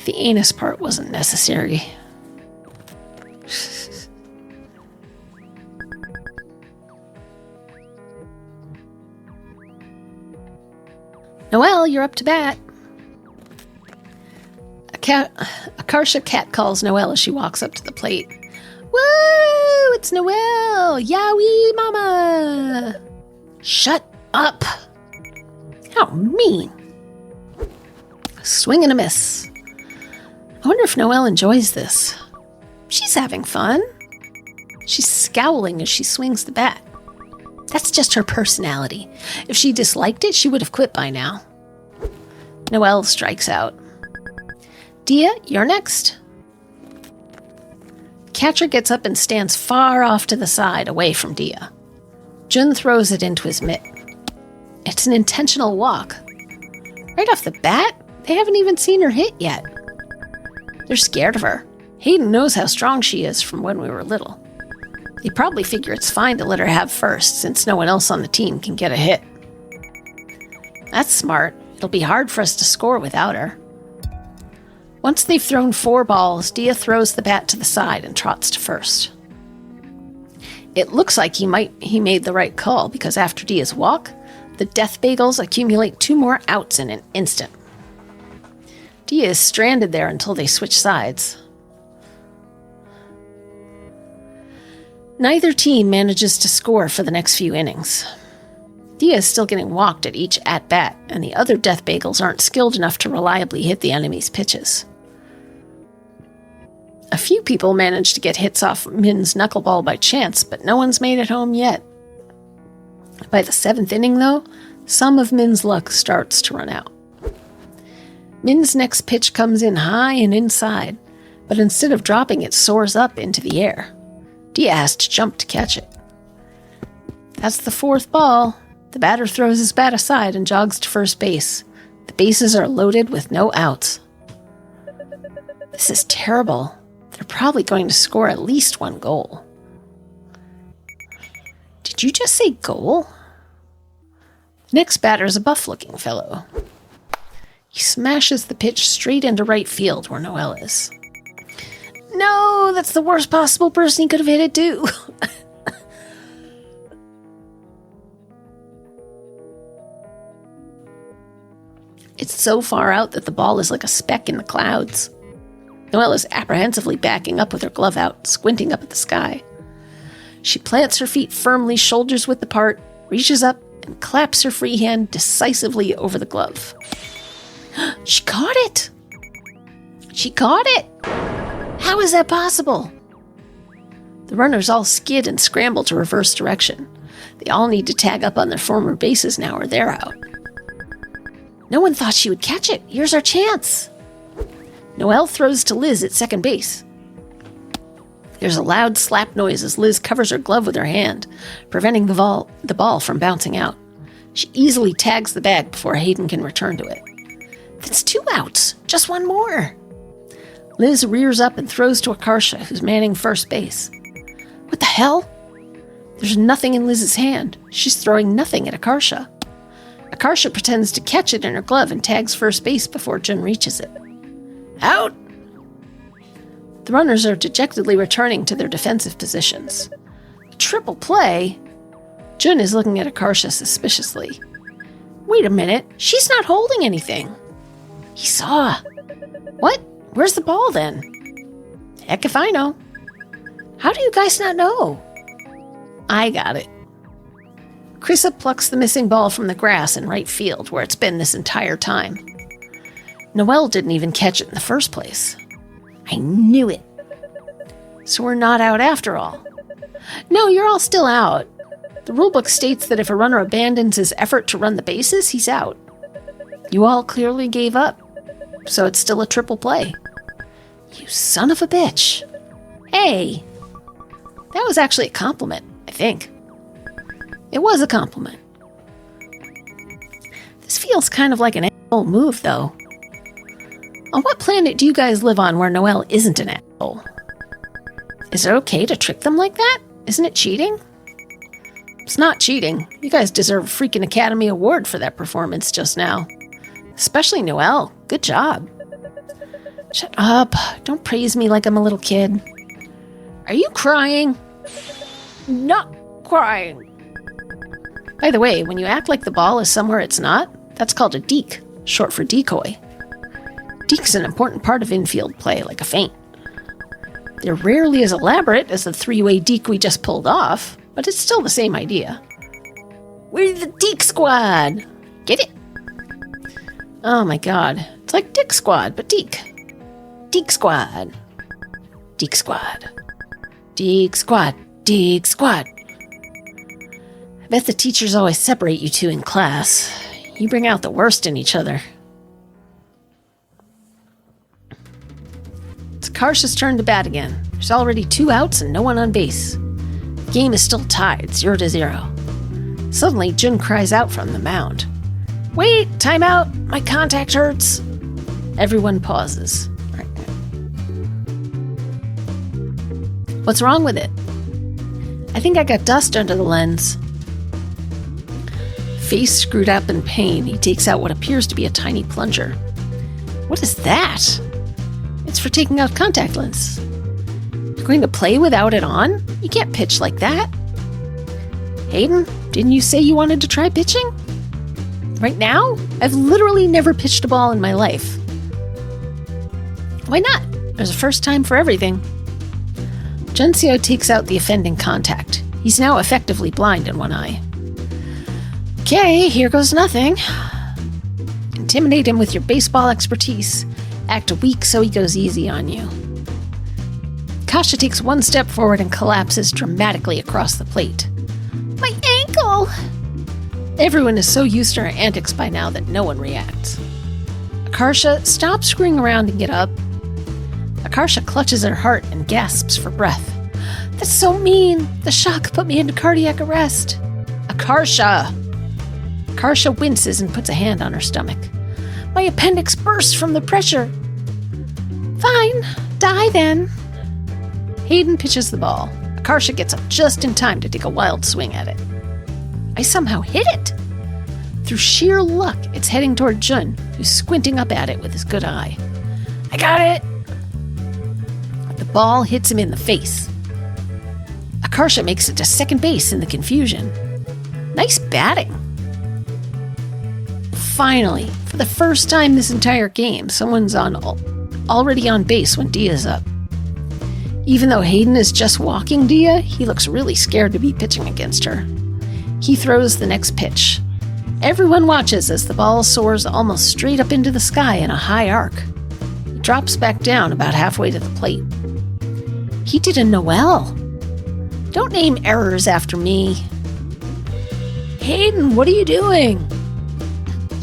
The anus part wasn't necessary. Noelle, you're up to bat. Akarsha cat calls Noelle as she walks up to the plate. Woo! It's Noelle! Yowie mama! Shut up! How mean! Swing and a miss. I wonder if Noelle enjoys this. She's having fun. She's scowling as she swings the bat. That's just her personality. If she disliked it, she would have quit by now. Noelle strikes out. Diya, you're next. Catcher gets up and stands far off to the side, away from Diya. Jun throws it into his mitt. It's an intentional walk. Right off the bat, they haven't even seen her hit yet. They're scared of her. Hayden knows how strong she is from when we were little. They probably figure it's fine to let her have first, since no one else on the team can get a hit. That's smart. It'll be hard for us to score without her. Once they've thrown 4 balls, Diya throws the bat to the side and trots to first. It looks like he made the right call, because after Diya's walk, the death bagels accumulate 2 more outs in an instant. Diya is stranded there until they switch sides. Neither team manages to score for the next few innings. Diya is still getting walked at each at-bat, and the other death bagels aren't skilled enough to reliably hit the enemy's pitches. A few people manage to get hits off Min's knuckleball by chance, but no one's made it home yet. By the 7th inning, though, some of Min's luck starts to run out. Min's next pitch comes in high and inside, but instead of dropping, it soars up into the air. Diya has to jump to catch it. That's the 4th ball. The batter throws his bat aside and jogs to first base. The bases are loaded with no outs. This is terrible. They're probably going to score at least 1 goal. Did you just say goal? The next batter is a buff-looking fellow. He smashes the pitch straight into right field where Noelle is. No, that's the worst possible person he could have hit it to. It's so far out that the ball is like a speck in the clouds. Noelle is apprehensively backing up with her glove out, squinting up at the sky. She plants her feet firmly, shoulders width apart, reaches up, and claps her free hand decisively over the glove. She caught it! She caught it! How is that possible? The runners all skid and scramble to reverse direction. They all need to tag up on their former bases now or they're out. No one thought she would catch it. Here's our chance. Noelle throws to Liz at second base. There's a loud slap noise as Liz covers her glove with her hand, preventing the ball from bouncing out. She easily tags the bag before Hayden can return to it. That's 2 outs. Just 1 more. Liz rears up and throws to Akarsha, who's manning first base. What the hell? There's nothing in Liz's hand. She's throwing nothing at Akarsha. Akarsha pretends to catch it in her glove and tags first base before Jun reaches it. Out! The runners are dejectedly returning to their defensive positions. Triple play? Jun is looking at Akarsha suspiciously. Wait a minute, she's not holding anything. He saw. What? Where's the ball then? Heck if I know. How do you guys not know? I got it. Krissa plucks the missing ball from the grass in right field, where it's been this entire time. Noelle didn't even catch it in the first place. I knew it. So we're not out after all. No, you're all still out. The rulebook states that if a runner abandons his effort to run the bases, he's out. You all clearly gave up, so it's still a triple play. You son of a bitch. Hey, that was actually a compliment, I think. It was a compliment. This feels kind of like an asshole move, though. On what planet do you guys live on where Noelle isn't an asshole? Is it okay to trick them like that? Isn't it cheating? It's not cheating. You guys deserve a freaking Academy Award for that performance just now. Especially Noelle. Good job. Shut up. Don't praise me like I'm a little kid. Are you crying? Not crying. By the way, when you act like the ball is somewhere it's not, that's called a deke, short for decoy. Deke's an important part of infield play, like a feint. They're rarely as elaborate as the three-way deke we just pulled off, but it's still the same idea. We're the Deke Squad! Get it? Oh my god. It's like Dick Squad, but Deke. Deke Squad. Deke Squad. Deke Squad. Deke Squad. I bet the teachers always separate you two in class. You bring out the worst in each other. It's Akarsha's turn to bat again. There's already 2 outs and no one on base. The game is still tied, 0-0. Suddenly, Jun cries out from the mound. Wait, timeout! My contact hurts! Everyone pauses. What's wrong with it? I think I got dust under the lens. Face screwed up in pain, he takes out what appears to be a tiny plunger. What is that? It's for taking out contact lens. You're going to play without it on? You can't pitch like that. Hayden, didn't you say you wanted to try pitching? Right now? I've literally never pitched a ball in my life. Why not? There's a first time for everything. Juncio takes out the offending contact. He's now effectively blind in one eye. Okay, here goes nothing. Intimidate him with your baseball expertise. Act weak so he goes easy on you. Kasha takes one step forward and collapses dramatically across the plate. My ankle! Everyone is so used to her antics by now that no one reacts. Akarsha, stop screwing around and get up. Akarsha clutches her heart and gasps for breath. That's so mean! The shock put me into cardiac arrest. Akarsha! Akarsha winces and puts a hand on her stomach. My appendix burst from the pressure. Fine, die then. Hayden pitches the ball. Akarsha gets up just in time to take a wild swing at it. I somehow hit it. Through sheer luck, it's heading toward Jun, who's squinting up at it with his good eye. I got it! The ball hits him in the face. Akarsha makes it to second base in the confusion. Nice batting. Finally, for the first time this entire game, someone's already on base when Diya's up. Even though Hayden is just walking Diya, he looks really scared to be pitching against her. He throws the next pitch. Everyone watches as the ball soars almost straight up into the sky in a high arc. He drops back down about halfway to the plate. He did a Noelle. Don't name errors after me. Hayden, what are you doing?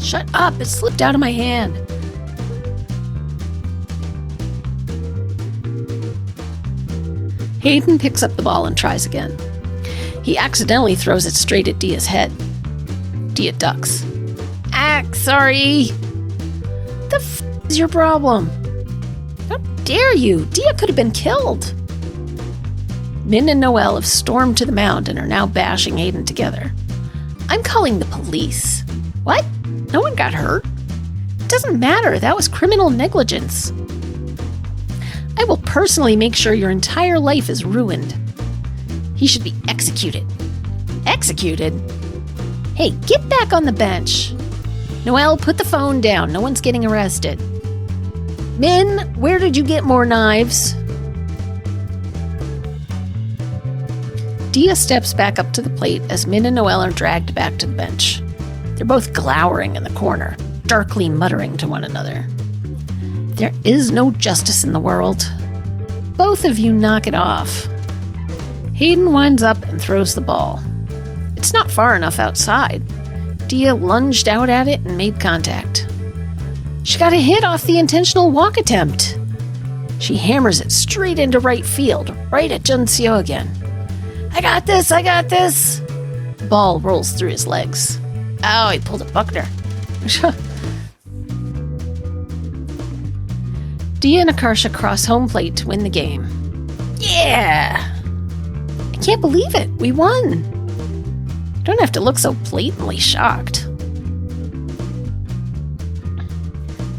Shut up, it slipped out of my hand. Hayden picks up the ball and tries again. He accidentally throws it straight at Diya's head. Diya ducks. Sorry. The is your problem? How dare you? Diya could have been killed. Min and Noelle have stormed to the mound and are now bashing Hayden together. I'm calling the police. What? No one got hurt? It doesn't matter. That was criminal negligence. I will personally make sure your entire life is ruined. He should be executed. Executed? Hey, get back on the bench. Noelle, put the phone down. No one's getting arrested. Min, where did you get more knives? Diya steps back up to the plate as Min and Noelle are dragged back to the bench. They're both glowering in the corner, darkly muttering to one another. There is no justice in the world. Both of you knock it off. Hayden winds up and throws the ball. It's not far enough outside. Diya lunged out at it and made contact. She got a hit off the intentional walk attempt. She hammers it straight into right field, right at Junseo again. I got this, I got this. The ball rolls through his legs. Oh, he pulled a Buckner. Diya and Akarsha cross home plate to win the game. Yeah! I can't believe it. We won. You don't have to look so blatantly shocked.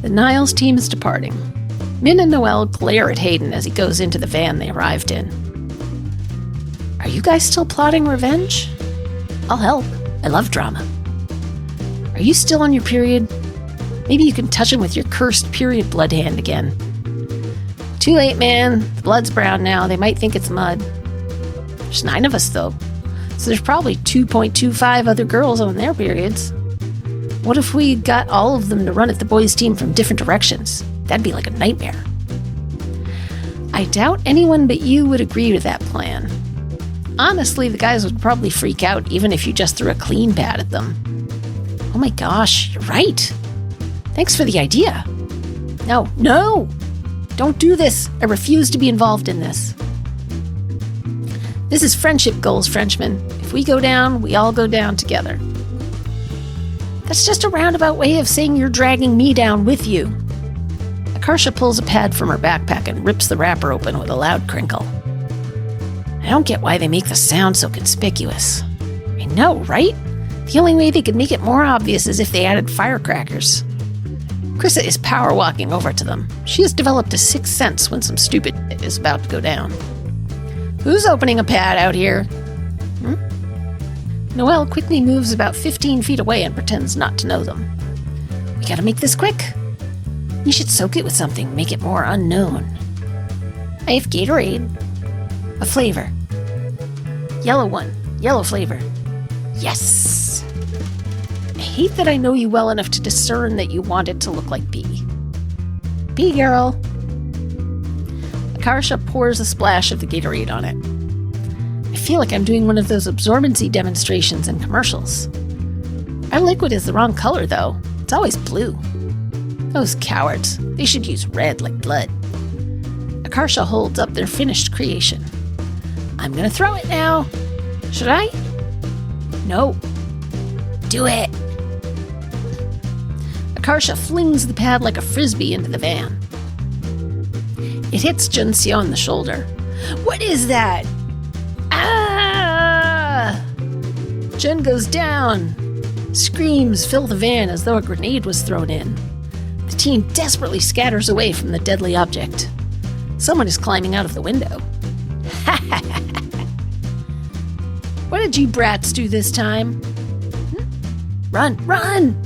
The Niles team is departing. Min and Noelle glare at Hayden as he goes into the van they arrived in. Are you guys still plotting revenge? I'll help. I love drama. Are you still on your period? Maybe you can touch him with your cursed period blood hand again. Too late, man. The blood's brown now. They might think it's mud. There's 9 of us, though. So there's probably 2.25 other girls on their periods. What if we got all of them to run at the boys' team from different directions? That'd be like a nightmare. I doubt anyone but you would agree with that plan. Honestly, the guys would probably freak out even if you just threw a clean pad at them. Oh my gosh, you're right. Thanks for the idea. No! Don't do this. I refuse to be involved in this. This is friendship goals, Frenchmen. If we go down, we all go down together. That's just a roundabout way of saying you're dragging me down with you. Akarsha pulls a pad from her backpack and rips the wrapper open with a loud crinkle. I don't get why they make the sound so conspicuous. I know, right? The only way they could make it more obvious is if they added firecrackers. Krissa is power walking over to them. She has developed a sixth sense when some stupid is about to go down. Who's opening a pad out here? Noelle quickly moves about 15 feet away and pretends not to know them. We gotta make this quick. You should soak it with something, make it more unknown. I have Gatorade. A flavor. Yellow one. Yellow flavor. Yes! I hate that I know you well enough to discern that you want it to look like pee. Pee, girl. Akarsha pours a splash of the Gatorade on it. I feel like I'm doing one of those absorbency demonstrations in commercials. Our liquid is the wrong color, though. It's always blue. Those cowards. They should use red like blood. Akarsha holds up their finished creation. I'm gonna throw it now. Should I? No. Do it. Akarsha flings the pad like a frisbee into the van. It hits Junseo in the shoulder. What is that? Ah! Jun goes down. Screams fill the van as though a grenade was thrown in. The team desperately scatters away from the deadly object. Someone is climbing out of the window. What did you brats do this time? Run! Run!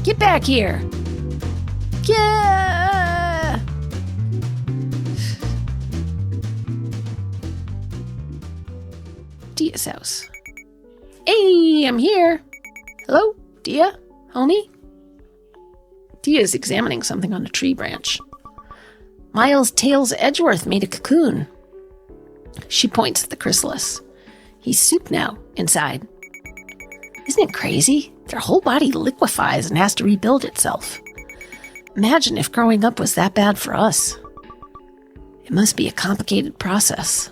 Get back here! Yeah! Diya's house. Hey, I'm here! Hello, Diya? Homie? Diya is examining something on a tree branch. Miles Tails Edgeworth made a cocoon. She points at the chrysalis. He's soup now, inside. Isn't it crazy? Their whole body liquefies and has to rebuild itself. Imagine if growing up was that bad for us. It must be a complicated process.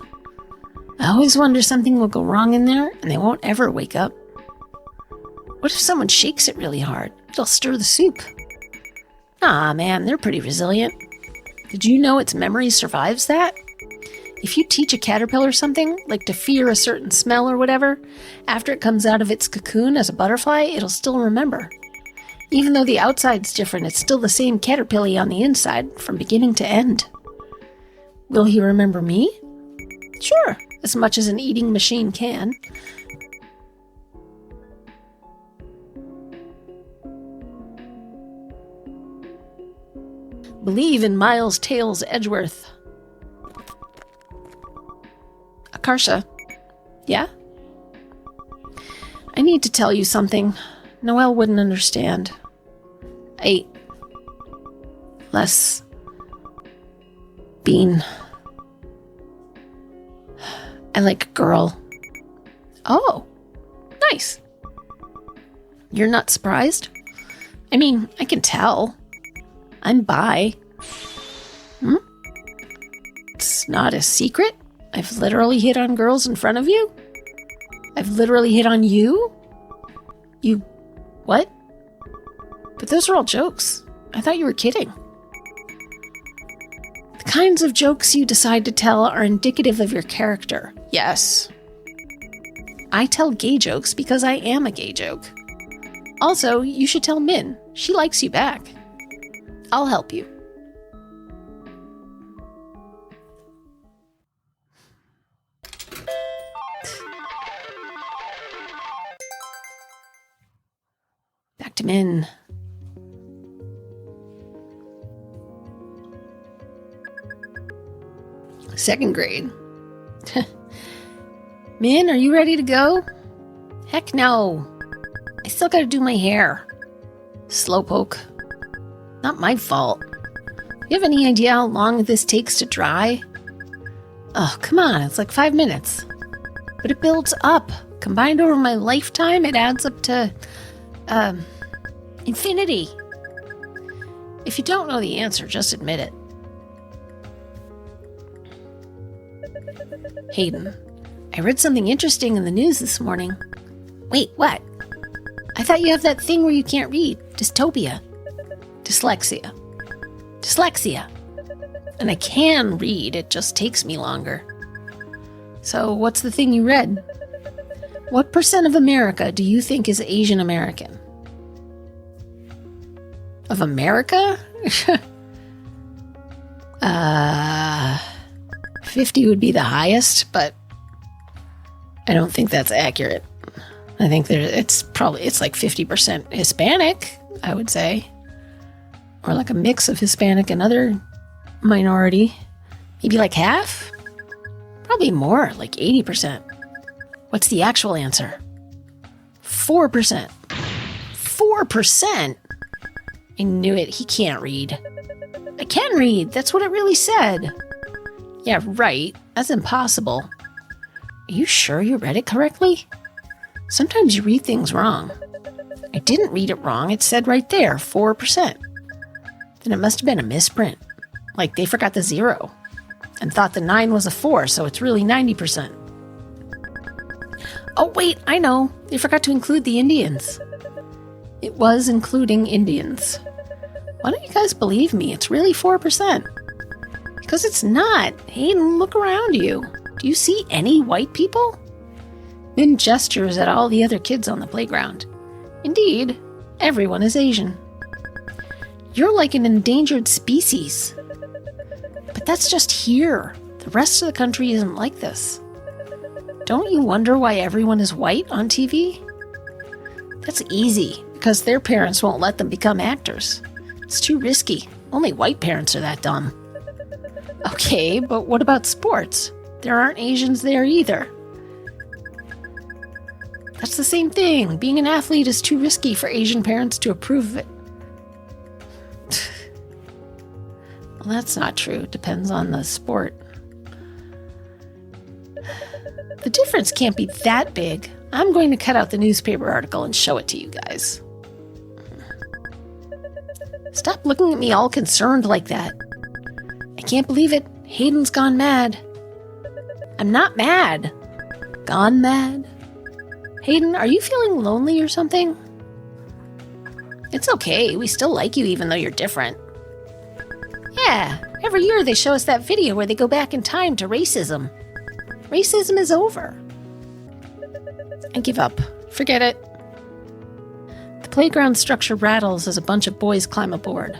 I always wonder something will go wrong in there and they won't ever wake up. What if someone shakes it really hard? It'll stir the soup. Nah, man, they're pretty resilient. Did you know its memory survives that? If you teach a caterpillar something, like to fear a certain smell or whatever, after it comes out of its cocoon as a butterfly, it'll still remember. Even though the outside's different, it's still the same caterpillar on the inside, from beginning to end. Will he remember me? Sure, as much as an eating machine can. Believe in Miles Tails Edgeworth. Akarsha. Yeah? I need to tell you something. Noelle wouldn't understand. Less bean. I like a girl. Oh, nice. You're not surprised? I mean, I can tell. I'm bi. It's not a secret. I've literally hit on girls in front of you. I've literally hit on you. You... what? But those are all jokes. I thought you were kidding. The kinds of jokes you decide to tell are indicative of your character. Yes. I tell gay jokes because I am a gay joke. Also, you should tell Min. She likes you back. I'll help you. Back to Min. Second grade. Min, are you ready to go? Heck no. I still gotta do my hair. Slowpoke. Not my fault. You have any idea how long this takes to dry? Oh, come on, it's like 5 minutes. But it builds up. Combined over my lifetime, it adds up to, infinity. If you don't know the answer, just admit it. Hayden, I read something interesting in the news this morning. Wait, what? I thought you have that thing where you can't read. Dystopia. Dyslexia. And I can read, it just takes me longer. So what's the thing you read? What % of America do you think is Asian American? Of America? 50 would be the highest, but I don't think that's accurate. I think it's like 50% Hispanic, I would say. Or like a mix of Hispanic and other minority. Maybe like half? Probably more, like 80%. What's the actual answer? 4%. 4%? I knew it. He can't read. I can read. That's what it really said. Yeah, right. That's impossible. Are you sure you read it correctly? Sometimes you read things wrong. I didn't read it wrong. It said right there, 4%. Then it must have been a misprint. Like they forgot the 0 and thought the 9 was a 4, so it's really 90%. Oh, wait, I know. They forgot to include the Indians. It was including Indians. Why don't you guys believe me? It's really 4%. Because it's not. Hayden, look around you. Do you see any white people? Min gestures at all the other kids on the playground. Indeed, everyone is Asian. You're like an endangered species. But that's just here. The rest of the country isn't like this. Don't you wonder why everyone is white on TV? That's easy, because their parents won't let them become actors. It's too risky. Only white parents are that dumb. Okay, but what about sports? There aren't Asians there either. That's the same thing. Being an athlete is too risky for Asian parents to approve of it. Well, that's not true. It depends on the sport. The difference can't be that big. I'm going to cut out the newspaper article and show it to you guys. Stop looking at me all concerned like that. I can't believe it. Hayden's gone mad. I'm not mad. Gone mad? Hayden, are you feeling lonely or something? It's okay. We still like you even though you're different. Yeah, everyone every year they show us that video where they go back in time to racism. Racism is over. I give up. Forget it. The playground structure rattles as a bunch of boys climb aboard.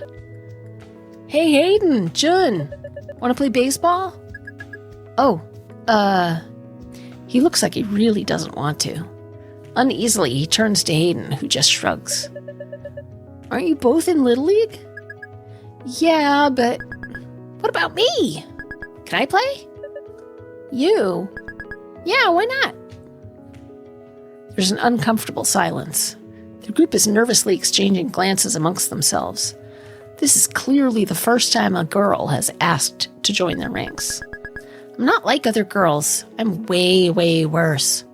Hey, Hayden, Jun, want to play baseball? Oh, he looks like he really doesn't want to. Uneasily, he turns to Hayden, who just shrugs. Aren't you both in Little League? Yeah, but what about me? Can I play? You? Yeah, why not? There's an uncomfortable silence. The group is nervously exchanging glances amongst themselves. This is clearly the first time a girl has asked to join their ranks. I'm not like other girls. I'm way, way worse.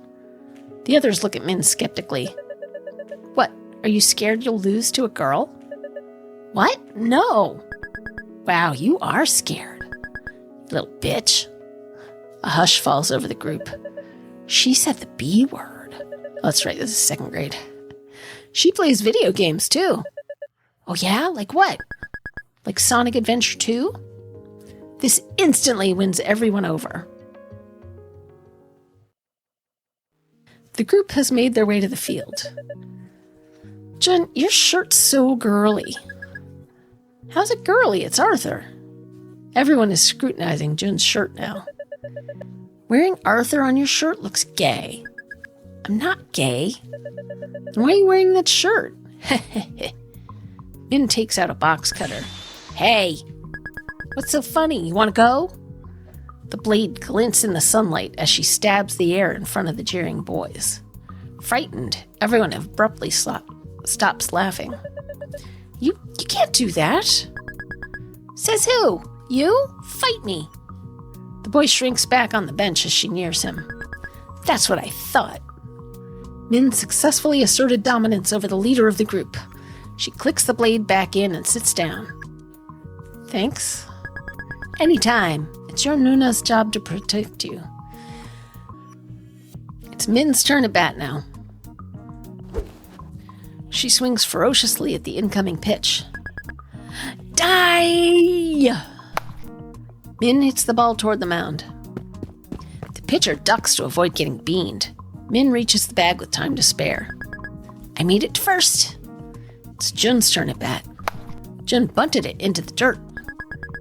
The others look at Min skeptically. What, are you scared you'll lose to a girl? What? No. Wow, you are scared. Little bitch. A hush falls over the group. She said the B word. Oh, that's right, this is second grade. She plays video games, too. Oh yeah? Like what? Like Sonic Adventure 2? This instantly wins everyone over. The group has made their way to the field. Jun, your shirt's so girly. How's it girly? It's Arthur. Everyone is scrutinizing Jun's shirt now. Wearing Arthur on your shirt looks gay. I'm not gay. Then why are you wearing that shirt? Min takes out a box cutter. Hey, what's so funny? You want to go? The blade glints in the sunlight as she stabs the air in front of the jeering boys. Frightened, everyone abruptly stops laughing. You can't do that. Says who? You? Fight me. The boy shrinks back on the bench as she nears him. That's what I thought. Min successfully asserted dominance over the leader of the group. She clicks the blade back in and sits down. Thanks. Anytime. It's your Nuna's job to protect you. It's Min's turn to bat now. She swings ferociously at the incoming pitch. Die! Min hits the ball toward the mound. The pitcher ducks to avoid getting beaned. Min reaches the bag with time to spare. I made it first. It's Jun's turn at bat. Jun bunted it into the dirt.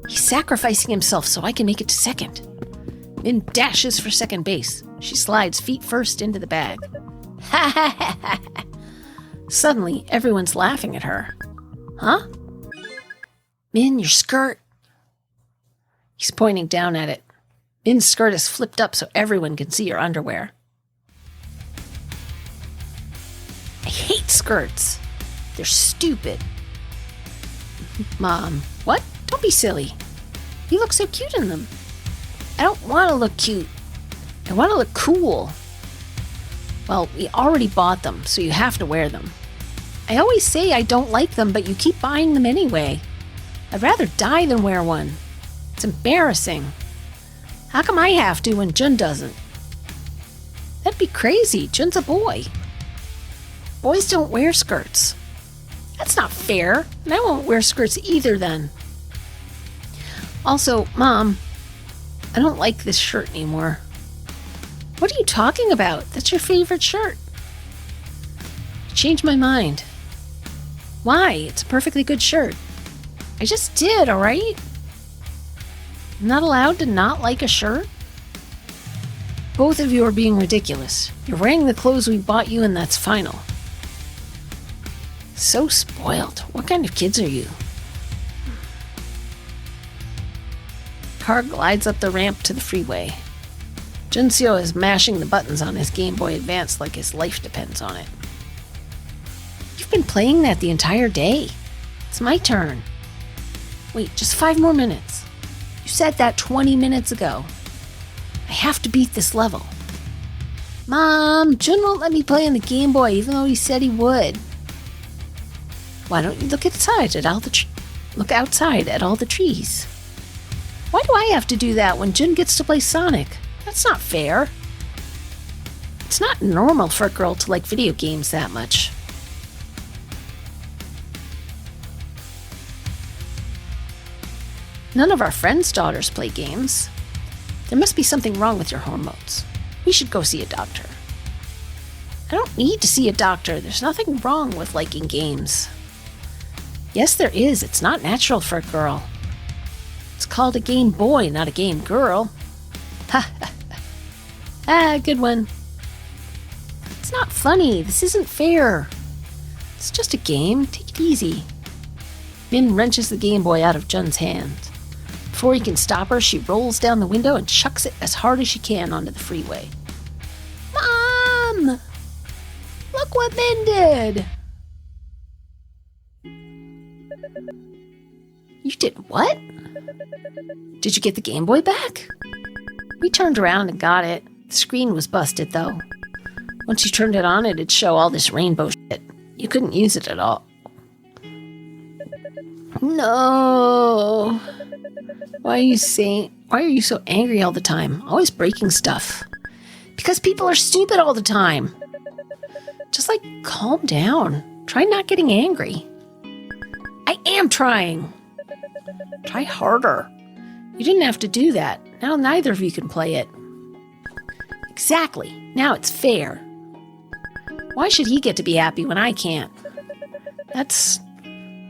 He's sacrificing himself so I can make it to second. Min dashes for second base. She slides feet first into the bag. Ha ha ha ha! Suddenly, everyone's laughing at her. Huh? Min, your skirt. He's pointing down at it. Min's skirt is flipped up so everyone can see her underwear. I hate skirts. They're stupid. Mom, what? Don't be silly. You look so cute in them. I don't want to look cute. I want to look cool. Well, we already bought them, so you have to wear them. I always say I don't like them, but you keep buying them anyway. I'd rather die than wear one. It's embarrassing. How come I have to when Jun doesn't? That'd be crazy. Jun's a boy. Boys don't wear skirts. That's not fair, and I won't wear skirts either then. Also, Mom, I don't like this shirt anymore. What are you talking about? That's your favorite shirt. I changed my mind. Why? It's a perfectly good shirt. I just did, all right? I'm not allowed to not like a shirt? Both of you are being ridiculous. You're wearing the clothes we bought you, and that's final. So spoiled. What kind of kids are you? Car glides up the ramp to the freeway. Junseo is mashing the buttons on his Game Boy Advance like his life depends on it. You've been playing that the entire day. It's my turn. Wait, just 5 more minutes. You said that 20 minutes ago. I have to beat this level. Mom, Jun won't let me play on the Game Boy even though he said he would. Why don't you look outside at all the trees? Why do I have to do that when Jun gets to play Sonic? That's not fair. It's not normal for a girl to like video games that much. None of our friends' daughters play games. There must be something wrong with your hormones. We should go see a doctor. I don't need to see a doctor. There's nothing wrong with liking games. Yes, there is. It's not natural for a girl. It's called a game boy, not a game girl. Ha ha ha. Good one. It's not funny. This isn't fair. It's just a game. Take it easy. Min wrenches the Game Boy out of Jun's hand. Before he can stop her, she rolls down the window and chucks it as hard as she can onto the freeway. Mom! Look what Min did! You did what? Did you get the Game Boy back? We turned around and got it. The screen was busted, though. Once you turned it on, it'd show all this rainbow shit. You couldn't use it at all. No. Why are you so angry all the time? Always breaking stuff. Because people are stupid all the time. Just calm down. Try not getting angry. I am trying. Try harder. You didn't have to do that. Now neither of you can play it. Exactly. Now it's fair. Why should he get to be happy when I can't? That's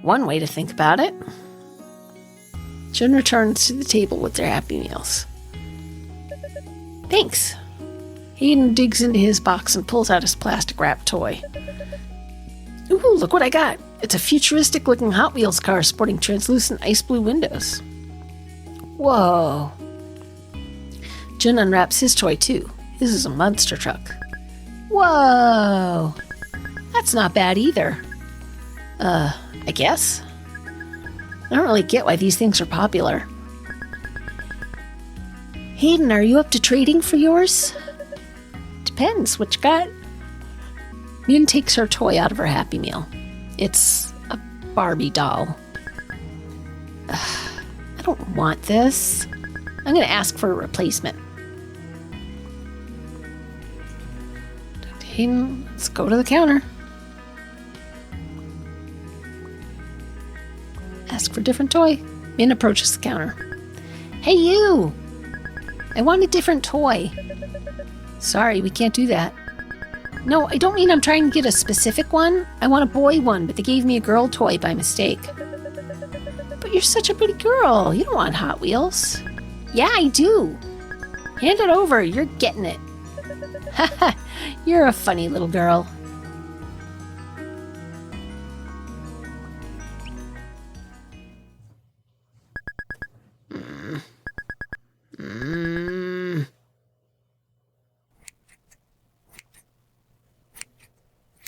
one way to think about it. Jun returns to the table with their Happy Meals. Thanks. Hayden digs into his box and pulls out his plastic wrapped toy. Ooh, look what I got. It's a futuristic looking Hot Wheels car sporting translucent ice blue windows. Whoa. Jun unwraps his toy too. His is a monster truck. Whoa. That's not bad either. I guess. I don't really get why these things are popular. Hayden, are you up to trading for yours? Depends. What you got? Min takes her toy out of her Happy Meal. It's a Barbie doll. I don't want this. I'm going to ask for a replacement. Dr. Hayden, let's go to the counter. Ask for a different toy. Min approaches the counter. Hey, you! I want a different toy. Sorry, we can't do that. No, I don't mean I'm trying to get a specific one. I want a boy one, but they gave me a girl toy by mistake. But you're such a pretty girl. You don't want Hot Wheels. Yeah, I do. Hand it over. You're getting it. Haha, you're a funny little girl.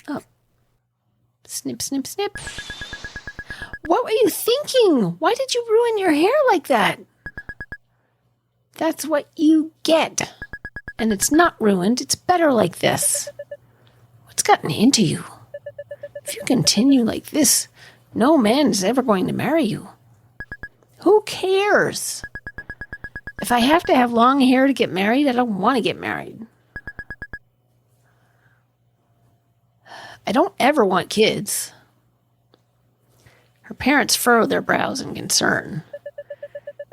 Oh. Snip, snip, snip. What were you thinking? Why did you ruin your hair like that? That's what you get. And it's not ruined. It's better like this. What's gotten into you? If you continue like this, no man is ever going to marry you. Who cares? If I have to have long hair to get married, I don't want to get married. I don't ever want kids. Her parents furrow their brows in concern.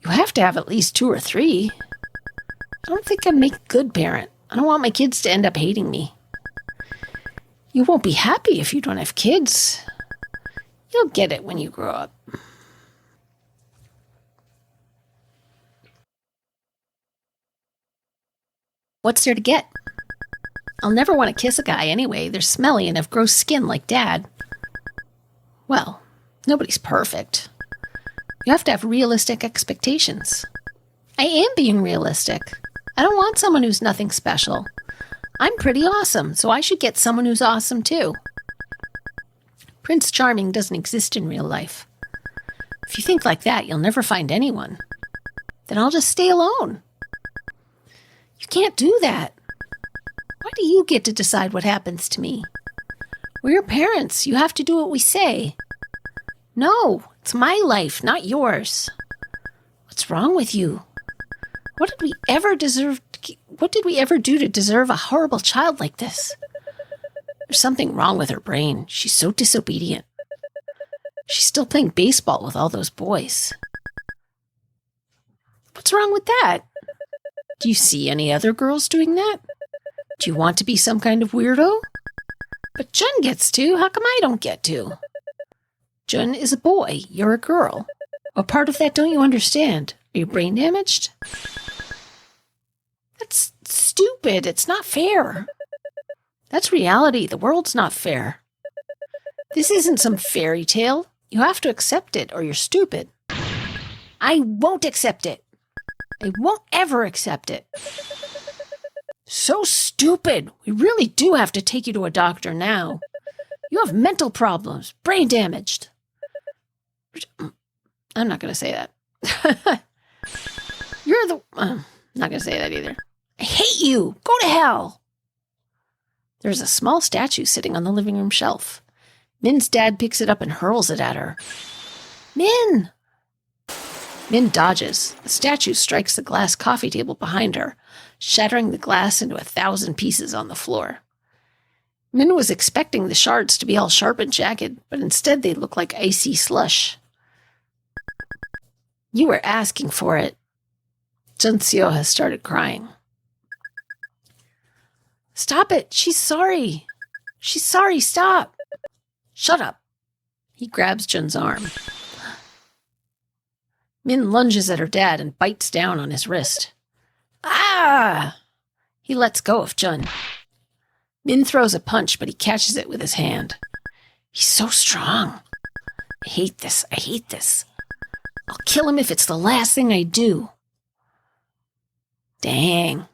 You have to have at least 2 or 3. I don't think I'd make a good parent. I don't want my kids to end up hating me. You won't be happy if you don't have kids. You'll get it when you grow up. What's there to get? I'll never want to kiss a guy anyway. They're smelly and have gross skin like Dad. Well, nobody's perfect. You have to have realistic expectations. I am being realistic. I don't want someone who's nothing special. I'm pretty awesome, so I should get someone who's awesome too. Prince Charming doesn't exist in real life. If you think like that, you'll never find anyone. Then I'll just stay alone. You can't do that. Why do you get to decide what happens to me? We're your parents. You have to do what we say. No, it's my life, not yours. What's wrong with you? What did we ever do to deserve a horrible child like this? There's something wrong with her brain. She's so disobedient. She's still playing baseball with all those boys. What's wrong with that? Do you see any other girls doing that? Do you want to be some kind of weirdo? But Jun gets to. How come I don't get to? Jun is a boy. You're a girl. What part of that don't you understand? Are you brain damaged? That's stupid. It's not fair. That's reality. The world's not fair. This isn't some fairy tale. You have to accept it or you're stupid. I won't accept it. I won't ever accept it. So stupid. We really do have to take you to a doctor now. You have mental problems, brain damaged. I'm not going to say that. You're the... I'm not going to say that either. I hate you. Go to hell. There's a small statue sitting on the living room shelf. Min's dad picks it up and hurls it at her. Min! Min dodges. The statue strikes the glass coffee table behind her, shattering the glass into 1,000 pieces on the floor. Min was expecting the shards to be all sharp and jagged, but instead they look like icy slush. You were asking for it. Junseo has started crying. Stop it. She's sorry. She's sorry. Stop. Shut up. He grabs Jun's arm. Min lunges at her dad and bites down on his wrist. Ah! He lets go of Jun. Min throws a punch, but he catches it with his hand. He's so strong. I hate this. I hate this. I'll kill him if it's the last thing I do. Dang.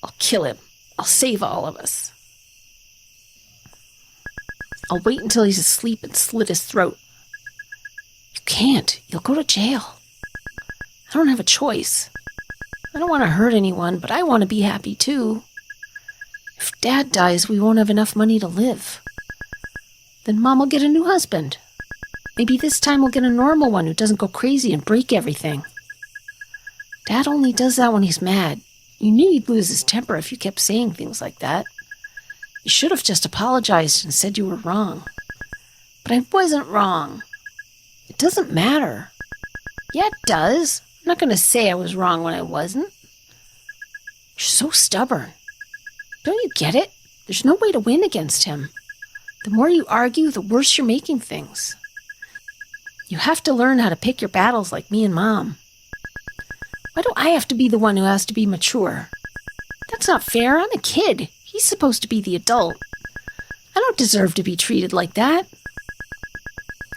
I'll kill him. I'll save all of us. I'll wait until he's asleep and slit his throat. You can't. You'll go to jail. I don't have a choice. I don't want to hurt anyone, but I want to be happy too. If Dad dies, we won't have enough money to live. Then Mom will get a new husband. Maybe this time we'll get a normal one who doesn't go crazy and break everything. Dad only does that when he's mad. You knew he'd lose his temper if you kept saying things like that. You should have just apologized and said you were wrong. But I wasn't wrong. It doesn't matter. Yeah, it does. I'm not going to say I was wrong when I wasn't. You're so stubborn. Don't you get it? There's no way to win against him. The more you argue, the worse you're making things. You have to learn how to pick your battles like me and Mom. Why do I have to be the one who has to be mature? That's not fair. I'm a kid. He's supposed to be the adult. I don't deserve to be treated like that.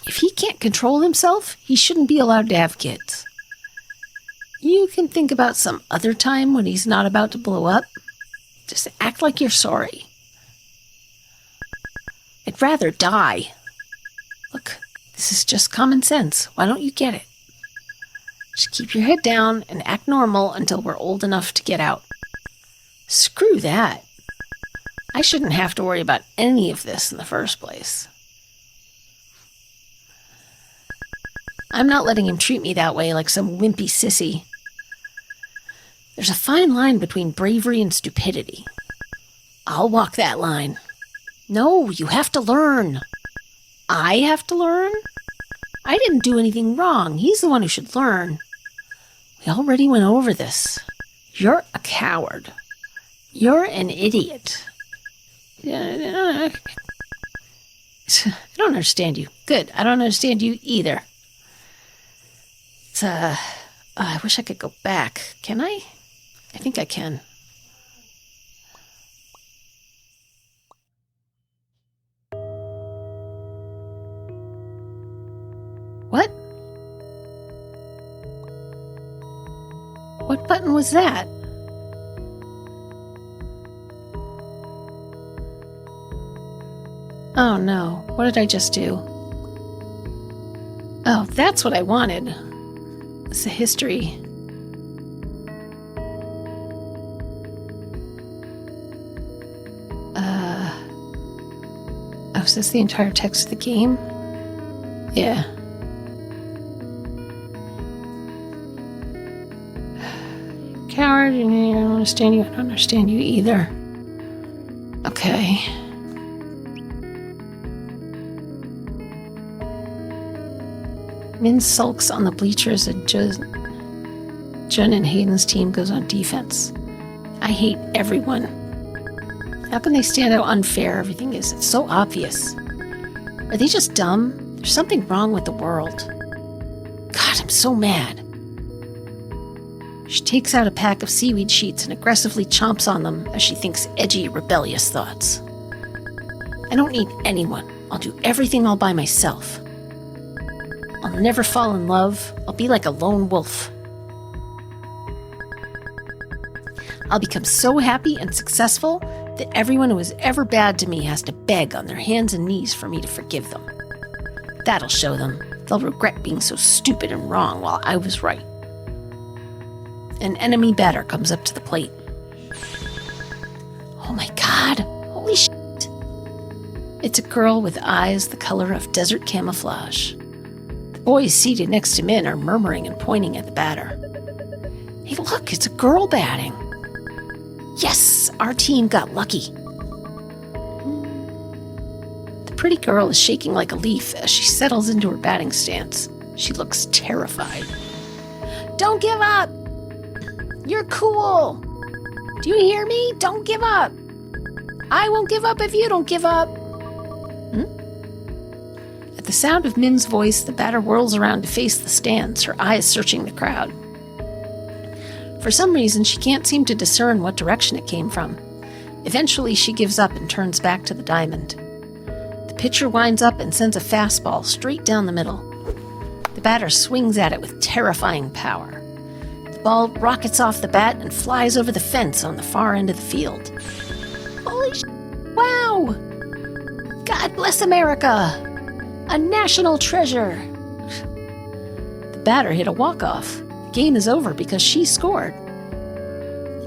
If he can't control himself, he shouldn't be allowed to have kids. You can think about some other time when he's not about to blow up. Just act like you're sorry. I'd rather die. Look, this is just common sense. Why don't you get it? Just keep your head down and act normal until we're old enough to get out. Screw that. I shouldn't have to worry about any of this in the first place. I'm not letting him treat me that way like some wimpy sissy. There's a fine line between bravery and stupidity. I'll walk that line. No, you have to learn. I have to learn? I didn't do anything wrong. He's the one who should learn. We already went over this. You're a coward. You're an idiot. I don't understand you. Good. I don't understand you either. I wish I could go back. Can I? I think I can. What? What button was that? Oh no, what did I just do? Oh, that's what I wanted. It's the history. Oh, is this the entire text of the game? Yeah. Coward, I don't understand you. I don't understand you either. Okay. Min sulks on the bleachers and Jun and Hayden's team goes on defense. I hate everyone. How can they stand how unfair everything is? It's so obvious. Are they just dumb? There's something wrong with the world. God, I'm so mad. She takes out a pack of seaweed sheets and aggressively chomps on them as she thinks edgy, rebellious thoughts. I don't need anyone. I'll do everything all by myself. I'll never fall in love. I'll be like a lone wolf. I'll become so happy and successful that everyone who was ever bad to me has to beg on their hands and knees for me to forgive them. That'll show them. They'll regret being so stupid and wrong while I was right. An enemy batter comes up to the plate. Oh my God, holy shit. It's a girl with eyes the color of desert camouflage. The boys seated next to Min are murmuring and pointing at the batter. Hey look, it's a girl batting. Yes, our team got lucky. The pretty girl is shaking like a leaf as she settles into her batting stance. She looks terrified. Don't give up! You're cool! Do you hear me? Don't give up! I won't give up if you don't give up! At the sound of Min's voice, the batter whirls around to face the stands, her eyes searching the crowd. For some reason, she can't seem to discern what direction it came from. Eventually, she gives up and turns back to the diamond. The pitcher winds up and sends a fastball straight down the middle. The batter swings at it with terrifying power. The ball rockets off the bat and flies over the fence on the far end of the field. Holy sh! Wow! God bless America! A national treasure! The batter hit a walk-off. Game is over because she scored.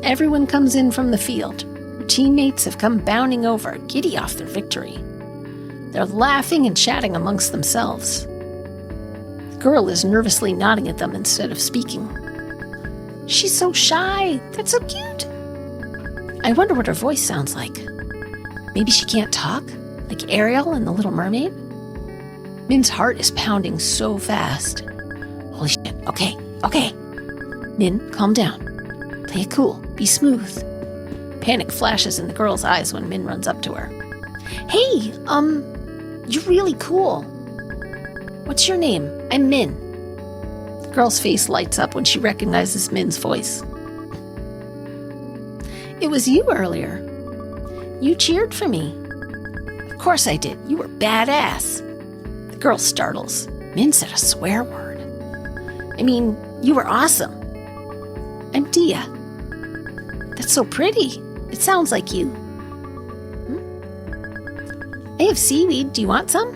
Everyone comes in from the field. Her teammates have come bounding over, giddy off their victory. They're laughing and chatting amongst themselves. The girl is nervously nodding at them instead of speaking. She's so shy. That's so cute. I wonder what her voice sounds like. Maybe she can't talk, like Ariel in The Little Mermaid? Min's heart is pounding so fast. Holy shit. Okay. Min, calm down. Play it cool. Be smooth. Panic flashes in the girl's eyes when Min runs up to her. Hey, you're really cool. What's your name? I'm Min. The girl's face lights up when she recognizes Min's voice. It was you earlier. You cheered for me. Of course I did. You were badass. The girl startles. Min said a swear word. I mean, you were awesome. I'm Diya. That's so pretty. It sounds like you. I have seaweed. Do you want some?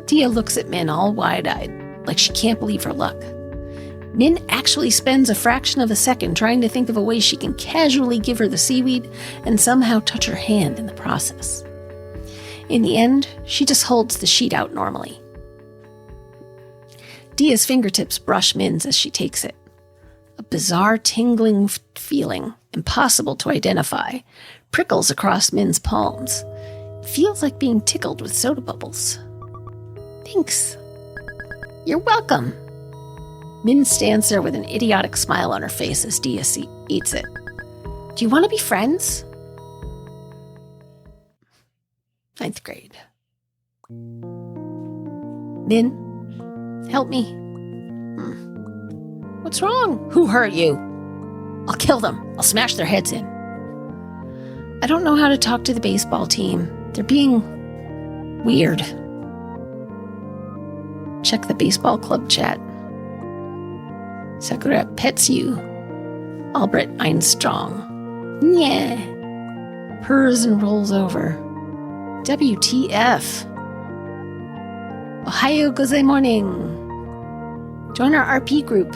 Diya looks at Min all wide-eyed, like she can't believe her luck. Min actually spends a fraction of a second trying to think of a way she can casually give her the seaweed and somehow touch her hand in the process. In the end, she just holds the sheet out normally. Diya's fingertips brush Min's as she takes it. A bizarre tingling feeling, impossible to identify, prickles across Min's palms. It feels like being tickled with soda bubbles. Thanks. You're welcome. Min stands there with an idiotic smile on her face as Diya eats it. Do you want to be friends? 9th grade. Min, help me. What's wrong? Who hurt you? I'll kill them. I'll smash their heads in. I don't know how to talk to the baseball team. They're being weird. Check the baseball club chat. Sakura pets you. Albert Einstrong. Yeah. Purrs and rolls over. WTF. Ohayo gozaimasu. Join our RP group.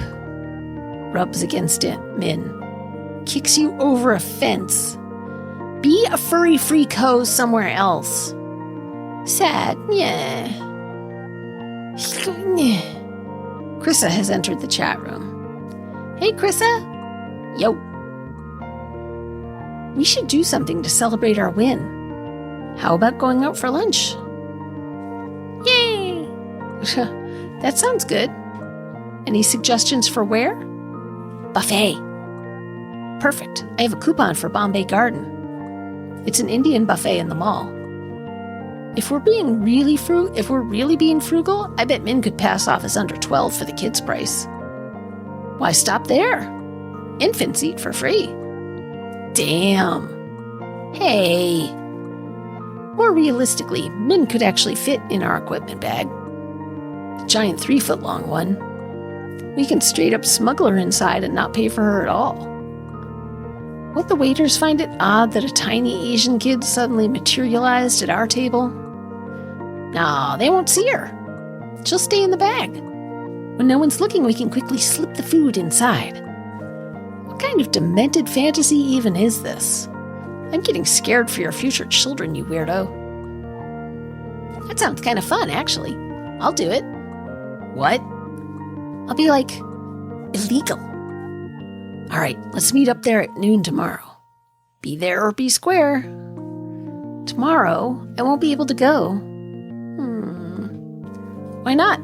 Rubs against it, Min. Kicks you over a fence. Be a furry freak hoe somewhere else. Sad, yeah. Krissa has entered the chat room. Hey, Krissa. Yo. We should do something to celebrate our win. How about going out for lunch? Yay! That sounds good. Any suggestions for where? Buffet. Perfect. I have a coupon for Bombay Garden. It's an Indian buffet in the mall. If we're really being frugal, I bet Min could pass off as under 12 for the kids' price. Why stop there? Infants eat for free. Damn. Hey. More realistically, Min could actually fit in our equipment bag. The giant 3-foot-long one. We can straight up smuggle her inside and not pay for her at all. Would the waiters find it odd that a tiny Asian kid suddenly materialized at our table? No, they won't see her. She'll stay in the bag. When no one's looking, we can quickly slip the food inside. What kind of demented fantasy even is this? I'm getting scared for your future children, you weirdo. That sounds kind of fun, actually. I'll do it. What? I'll be like, illegal. All right, let's meet up there at noon tomorrow. Be there or be square. Tomorrow, I won't be able to go. Why not?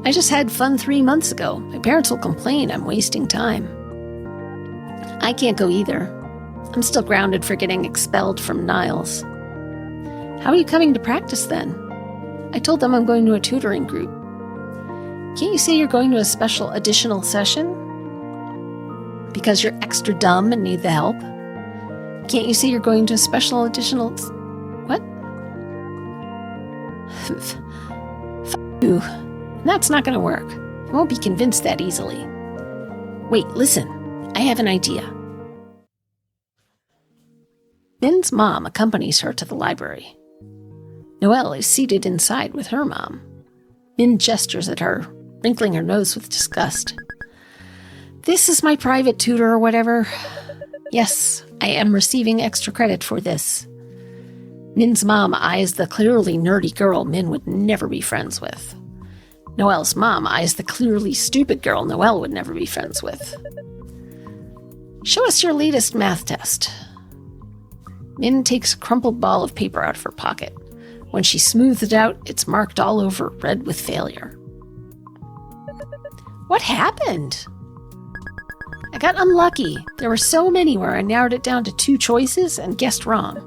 I just had fun 3 months ago. My parents will complain I'm wasting time. I can't go either. I'm still grounded for getting expelled from Niles. How are you coming to practice then? I told them I'm going to a tutoring group. Can't you say you're going to a special additional session? Because you're extra dumb and need the help? Can't you say you're going to a special additional... What? You. That's not going to work. I won't be convinced that easily. Wait, listen. I have an idea. Min's mom accompanies her to the library. Noelle is seated inside with her mom. Min gestures at her, wrinkling her nose with disgust. This is my private tutor or whatever. Yes, I am receiving extra credit for this. Min's mom eyes the clearly nerdy girl Min would never be friends with. Noelle's mom eyes the clearly stupid girl Noelle would never be friends with. Show us your latest math test. Min takes a crumpled ball of paper out of her pocket. When she smooths it out, it's marked all over red with failure. What happened? I got unlucky. There were so many where I narrowed it down to 2 choices and guessed wrong.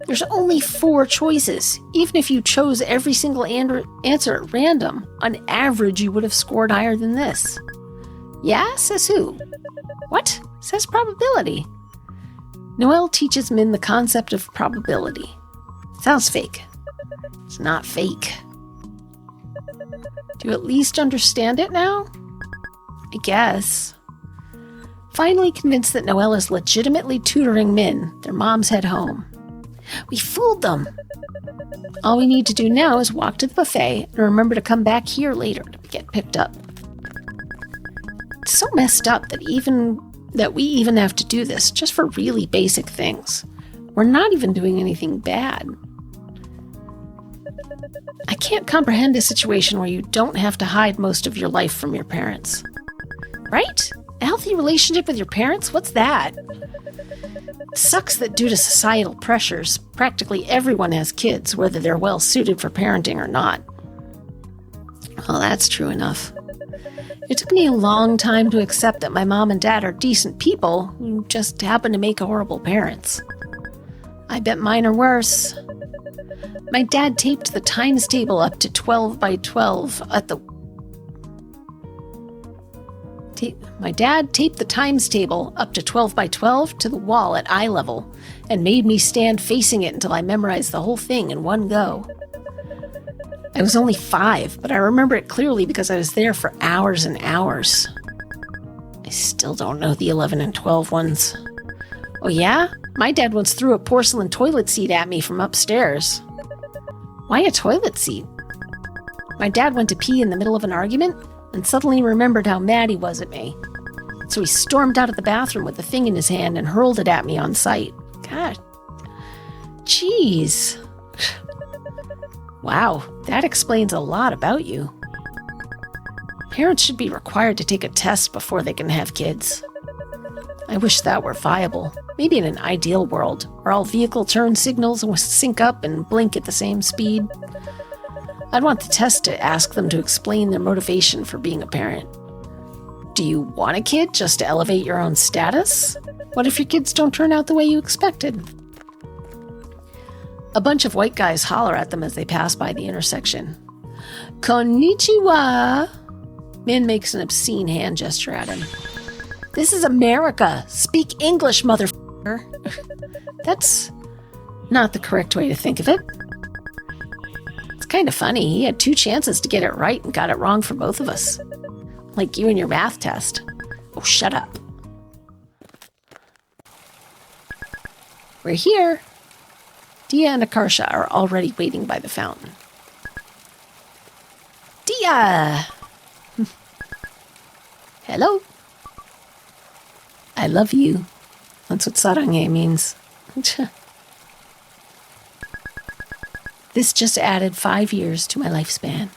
There's only 4 choices. Even if you chose every single answer at random, on average you would have scored higher than this. Yeah? Says who? What? Says probability. Noelle teaches Min the concept of probability. Sounds fake. It's not fake. Do you at least understand it now? I guess. Finally convinced that Noelle is legitimately tutoring Min, their moms head home. We fooled them. All we need to do now is walk to the buffet and remember to come back here later to get picked up. It's so messed up that we even have to do this just for really basic things. We're not even doing anything bad. I can't comprehend a situation where you don't have to hide most of your life from your parents. Right? A healthy relationship with your parents? What's that? It sucks that due to societal pressures, practically everyone has kids, whether they're well suited for parenting or not. Well, that's true enough. It took me a long time to accept that my mom and dad are decent people who just happen to make horrible parents. I bet mine are worse. My dad taped the times table up to 12 by 12 at the... My dad taped the times table up to 12 by 12 to the wall at eye level and made me stand facing it until I memorized the whole thing in one go. I was only 5, but I remember it clearly because I was there for hours and hours. I still don't know the 11 and 12 ones. Oh yeah? My dad once threw a porcelain toilet seat at me from upstairs. Why a toilet seat? My dad went to pee in the middle of an argument and suddenly remembered how mad he was at me. So he stormed out of the bathroom with the thing in his hand and hurled it at me on sight. God. Jeez. Wow, that explains a lot about you. Parents should be required to take a test before they can have kids. I wish that were viable. Maybe in an ideal world, where all vehicle turn signals sync up and blink at the same speed. I'd want the test to ask them to explain their motivation for being a parent. Do you want a kid just to elevate your own status? What if your kids don't turn out the way you expected? A bunch of white guys holler at them as they pass by the intersection. Konnichiwa! Min makes an obscene hand gesture at him. This is America! Speak English, motherfucker! That's not the correct way to think of it. It's kind of funny. He had 2 chances to get it right and got it wrong for both of us. Like you and your math test. Oh, shut up. We're here. Diya and Akarsha are already waiting by the fountain. Diya! Hello? I love you. That's what sarange means. This just added 5 years to my lifespan.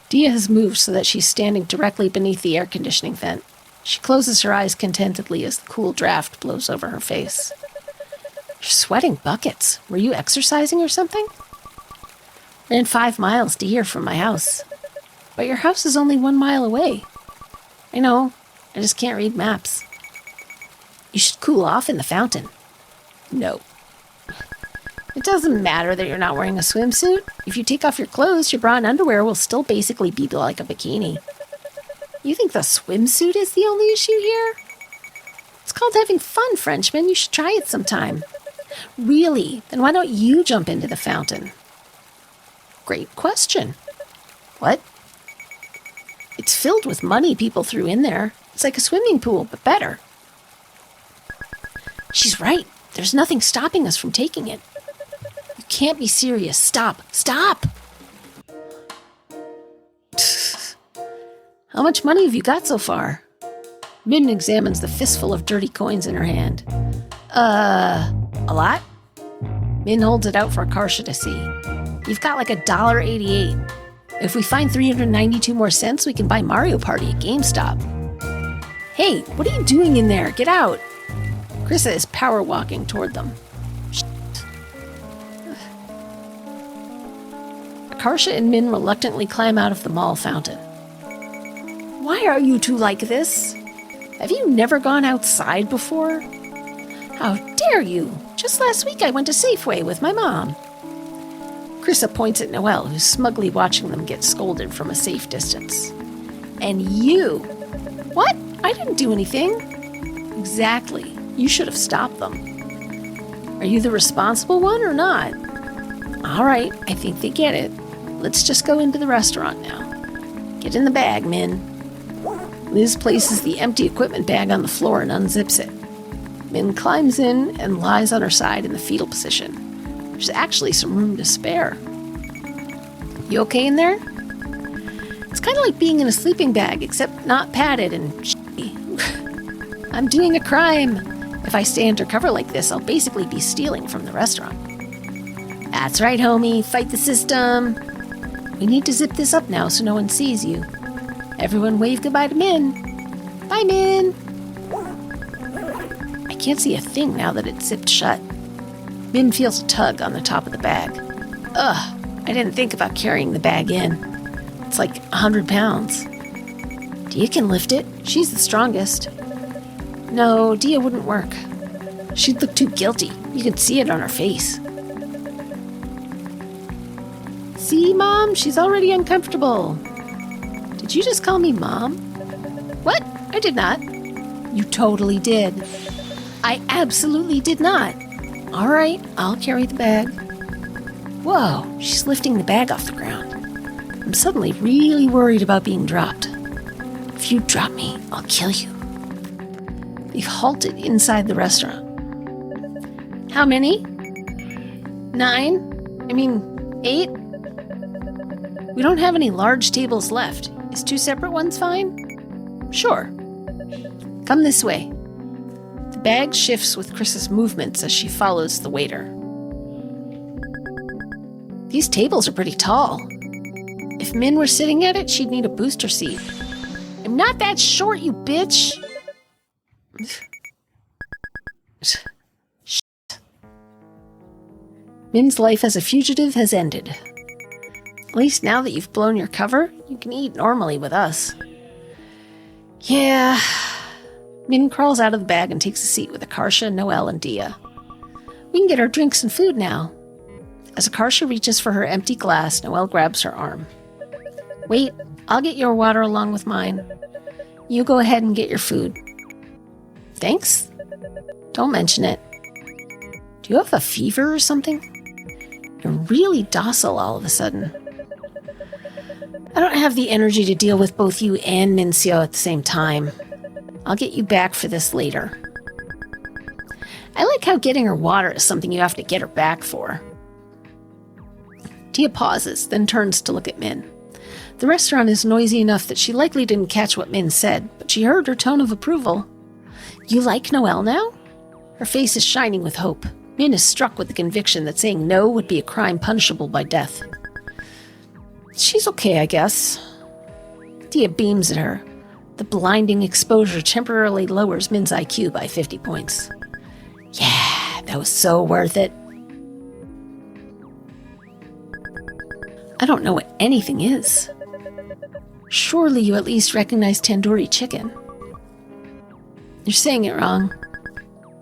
Diya has moved so that she's standing directly beneath the air conditioning vent. She closes her eyes contentedly as the cool draft blows over her face. You're sweating buckets. Were you exercising or something? Ran 5 miles to here from my house. But your house is only 1 mile away. I know. I just can't read maps. You should cool off in the fountain. No. It doesn't matter that you're not wearing a swimsuit. If you take off your clothes, your bra and underwear will still basically be like a bikini. You think the swimsuit is the only issue here? It's called having fun, Frenchman. You should try it sometime. Really? Then why don't you jump into the fountain? Great question. What? It's filled with money people threw in there. It's like a swimming pool, but better. She's right. There's nothing stopping us from taking it. You can't be serious. Stop. Stop! How much money have you got so far? Min examines the fistful of dirty coins in her hand. A lot? Min holds it out for Akarsha to see. You've got like $1.88. If we find 392 more cents, we can buy Mario Party at GameStop. Hey, what are you doing in there? Get out! Krissa is power walking toward them. Shit. Akarsha and Min reluctantly climb out of the mall fountain. Why are you two like this? Have you never gone outside before? How dare you? Just last week I went to Safeway with my mom. Krissa points at Noelle, who's smugly watching them get scolded from a safe distance. And you? What? I didn't do anything. Exactly. You should have stopped them. Are you the responsible one or not? All right, I think they get it. Let's just go into the restaurant now. Get in the bag, Min. Liz places the empty equipment bag on the floor and unzips it. Min climbs in and lies on her side in the fetal position. There's actually some room to spare. You okay in there? It's kind of like being in a sleeping bag, except not padded and shitty. I'm doing a crime. If I stay undercover like this, I'll basically be stealing from the restaurant. That's right, homie. Fight the system. We need to zip this up now so no one sees you. Everyone wave goodbye to Min. Bye, Min. I can't see a thing now that it's zipped shut. Min feels a tug on the top of the bag. Ugh, I didn't think about carrying the bag in. It's like 100 pounds. Diya can lift it. She's the strongest. No, Diya wouldn't work. She'd look too guilty. You could see it on her face. See, Mom? She's already uncomfortable. Did you just call me Mom? What? I did not. You totally did. I absolutely did not. All right, I'll carry the bag. Whoa, she's lifting the bag off the ground. I'm suddenly really worried about being dropped. If you drop me, I'll kill you. They've halted inside the restaurant. How many? 8? We don't have any large tables left. Is 2 separate ones fine? Sure. Come this way. The bag shifts with Chris's movements as she follows the waiter. These tables are pretty tall. If Min were sitting at it, she'd need a booster seat. I'm not that short, you bitch! Shit. Min's life as a fugitive has ended. At least now that you've blown your cover, you can eat normally with us. Yeah. Min crawls out of the bag and takes a seat with Akarsha, Noelle, and Diya. We can get our drinks and food now. As Akarsha reaches for her empty glass, Noelle grabs her arm. Wait, I'll get your water along with mine. You go ahead and get your food. Thanks? Don't mention it. Do you have a fever or something? You're really docile all of a sudden. I don't have the energy to deal with both you and Mincio at the same time. I'll get you back for this later. I like how getting her water is something you have to get her back for. Diya pauses, then turns to look at Min. The restaurant is noisy enough that she likely didn't catch what Min said, but she heard her tone of approval. You like Noelle now? Her face is shining with hope. Min is struck with the conviction that saying no would be a crime punishable by death. She's okay, I guess. Diya beams at her. The blinding exposure temporarily lowers Min's IQ by 50 points. Yeah, that was so worth it. I don't know what anything is. Surely you at least recognize tandoori chicken. You're saying it wrong.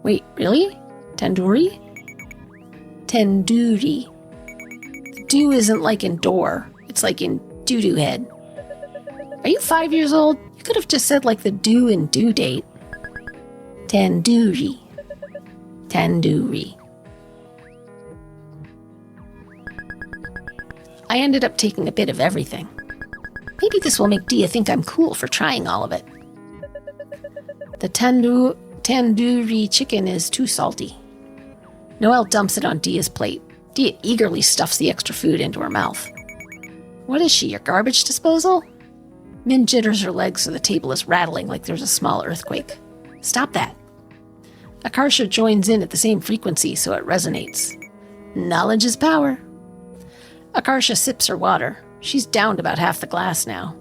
Wait, really? Tandoori? Tandoori. The do isn't like in door. It's like in doo-doo head. Are you 5 years old? You could have just said like the do in due date. Tandoori. Tandoori. I ended up taking a bit of everything. Maybe this will make Diya think I'm cool for trying all of it. The tandoori chicken is too salty. Noelle dumps it on Diya's plate. Diya eagerly stuffs the extra food into her mouth. What is she, your garbage disposal? Min jitters her legs so the table is rattling like there's a small earthquake. Stop that. Akarsha joins in at the same frequency so it resonates. Knowledge is power. Akarsha sips her water. She's downed about half the glass now.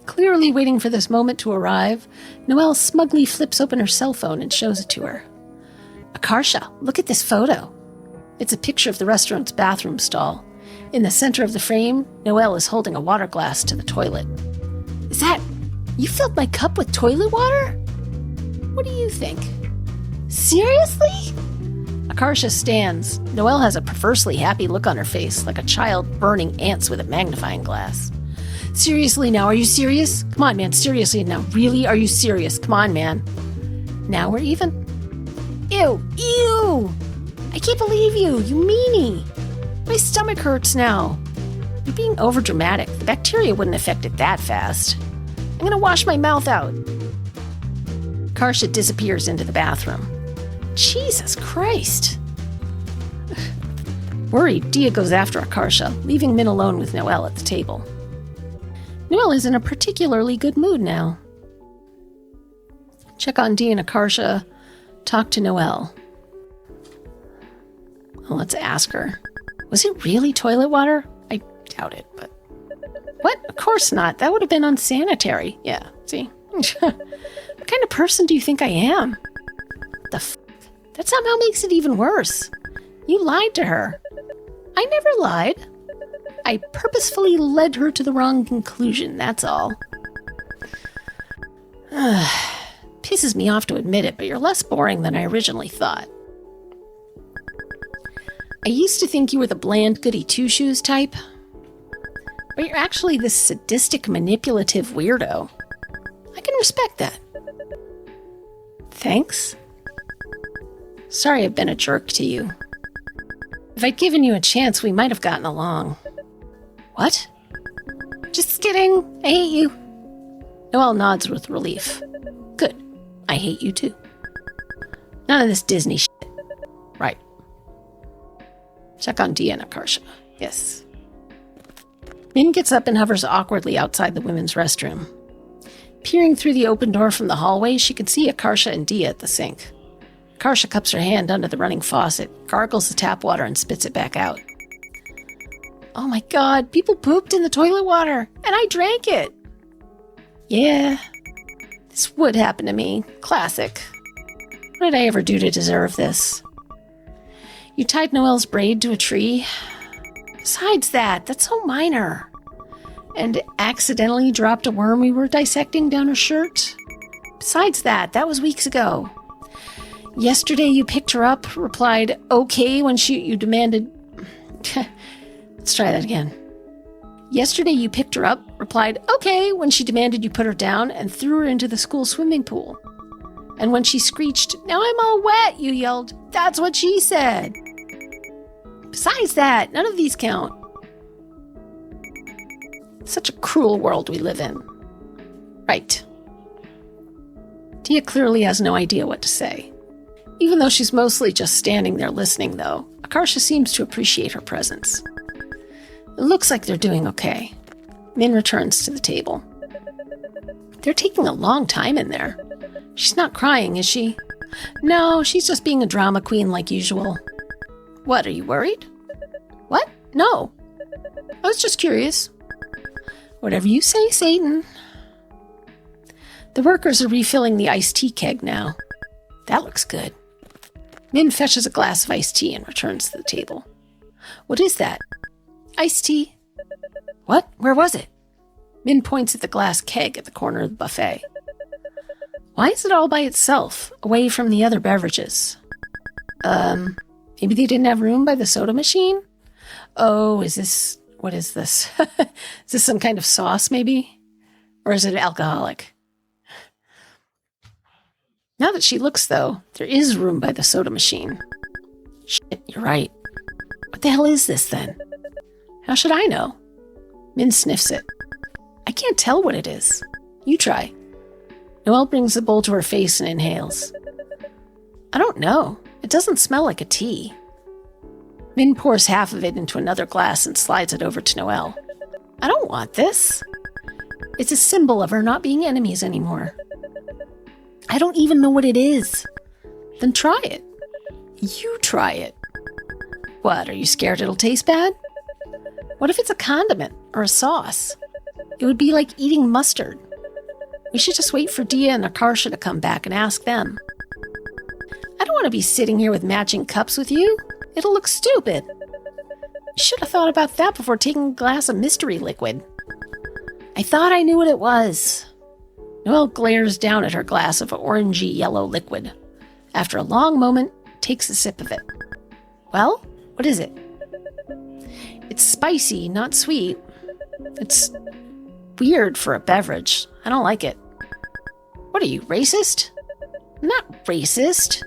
Clearly waiting for this moment to arrive, Noelle smugly flips open her cell phone and shows it to her. Akarsha, look at this photo. It's a picture of the restaurant's bathroom stall. In the center of the frame, Noelle is holding a water glass to the toilet. Is that... you filled my cup with toilet water? What do you think? Seriously? Akarsha stands. Noelle has a perversely happy look on her face, like a child burning ants with a magnifying glass. Seriously now, are you serious? Come on, man, seriously now. Really, are you serious? Come on, man. Now we're even? Ew, ew! I can't believe you, you meanie! My stomach hurts now. You're being overdramatic. The bacteria wouldn't affect it that fast. I'm gonna wash my mouth out. Akarsha disappears into the bathroom. Jesus Christ. Worried, Diya goes after Akarsha, leaving Min alone with Noelle at the table. Noelle is in a particularly good mood now. Check on Diya and Akarsha. Talk to Noelle. Well, let's ask her. Was it really toilet water? I doubt it, but... What? Of course not. That would have been unsanitary. Yeah, see? What kind of person do you think I am? The f***? That somehow makes it even worse. You lied to her. I never lied. I purposefully led her to the wrong conclusion, that's all. Pisses me off to admit it, but you're less boring than I originally thought. I used to think you were the bland goody two-shoes type, but you're actually this sadistic, manipulative weirdo. I can respect that. Thanks. Sorry I've been a jerk to you. If I'd given you a chance, we might have gotten along. What? Just kidding. I hate you. Noelle nods with relief. Good. I hate you too. None of this Disney shit. Right. Check on Diya and Akarsha. Yes. Min gets up and hovers awkwardly outside the women's restroom. Peering through the open door from the hallway, she can see Akarsha and Diya at the sink. Akarsha cups her hand under the running faucet, gargles the tap water, and spits it back out. Oh my god, people pooped in the toilet water, and I drank it! Yeah, this would happen to me. Classic. What did I ever do to deserve this? You tied Noelle's braid to a tree. Besides that, that's so minor. And accidentally dropped a worm we were dissecting down her shirt. Besides that, that was weeks ago. Yesterday you picked her up, replied okay when you demanded... Let's try that again. Yesterday you picked her up, replied okay when she demanded you put her down, and threw her into the school swimming pool. And when she screeched, "Now I'm all wet," you yelled, "That's what she said." Besides that, none of these count. Such a cruel world we live in. Right. Diya clearly has no idea what to say. Even though she's mostly just standing there listening, though, Akarsha seems to appreciate her presence. It looks like they're doing okay. Min returns to the table. They're taking a long time in there. She's not crying, is she? No, she's just being a drama queen like usual. What, are you worried? What? No. I was just curious. Whatever you say, Satan. The workers are refilling the iced tea keg now. That looks good. Min fetches a glass of iced tea and returns to the table. What is that? Iced tea. What? Where was it? Min points at the glass keg at the corner of the buffet. Why is it all by itself, away from the other beverages? Maybe they didn't have room by the soda machine? Oh, what is this? Is this some kind of sauce, maybe? Or is it alcoholic? Now that she looks, though, there is room by the soda machine. Shit, you're right. What the hell is this, then? How should I know? Min sniffs it. I can't tell what it is. You try. Noelle brings the bowl to her face and inhales. I don't know. It doesn't smell like a tea. Min pours half of it into another glass and slides it over to Noelle. I don't want this. It's a symbol of our not being enemies anymore. I don't even know what it is. Then try it. You try it. What, are you scared it'll taste bad? What if it's a condiment or a sauce? It would be like eating mustard. We should just wait for Diya and Akarsha to come back and ask them. I don't want to be sitting here with matching cups with you. It'll look stupid. You should have thought about that before taking a glass of mystery liquid. I thought I knew what it was. Noelle glares down at her glass of orangey yellow liquid. After a long moment, takes a sip of it. Well, what is it? It's spicy, not sweet. It's weird for a beverage. I don't like it. What are you, racist? I'm not racist.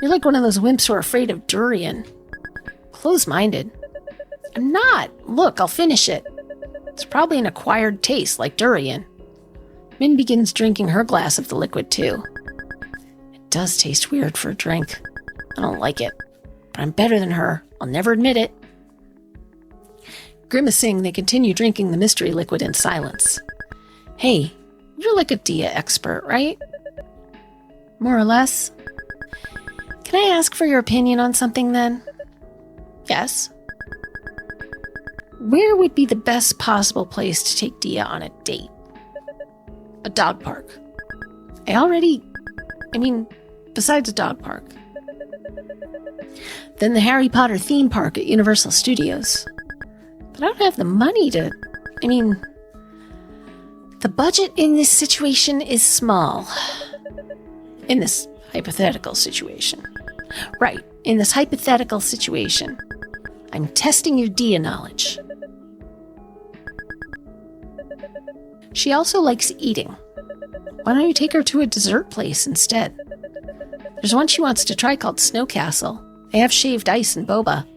You're like one of those wimps who are afraid of durian. Close-minded. I'm not. Look, I'll finish it. It's probably an acquired taste, like durian. Min begins drinking her glass of the liquid, too. It does taste weird for a drink. I don't like it. But I'm better than her. I'll never admit it. Grimacing, they continue drinking the mystery liquid in silence. Hey, you're like a Diya expert, right? More or less. Can I ask for your opinion on something, then? Yes. Where would be the best possible place to take Diya on a date? A dog park. Besides a dog park. Then the Harry Potter theme park at Universal Studios. But I don't have the money to... The budget in this situation is small. In this hypothetical situation. Right, in this hypothetical situation. I'm testing your Diya knowledge. She also likes eating. Why don't you take her to a dessert place instead? There's one she wants to try called Snow Castle. They have shaved ice and boba.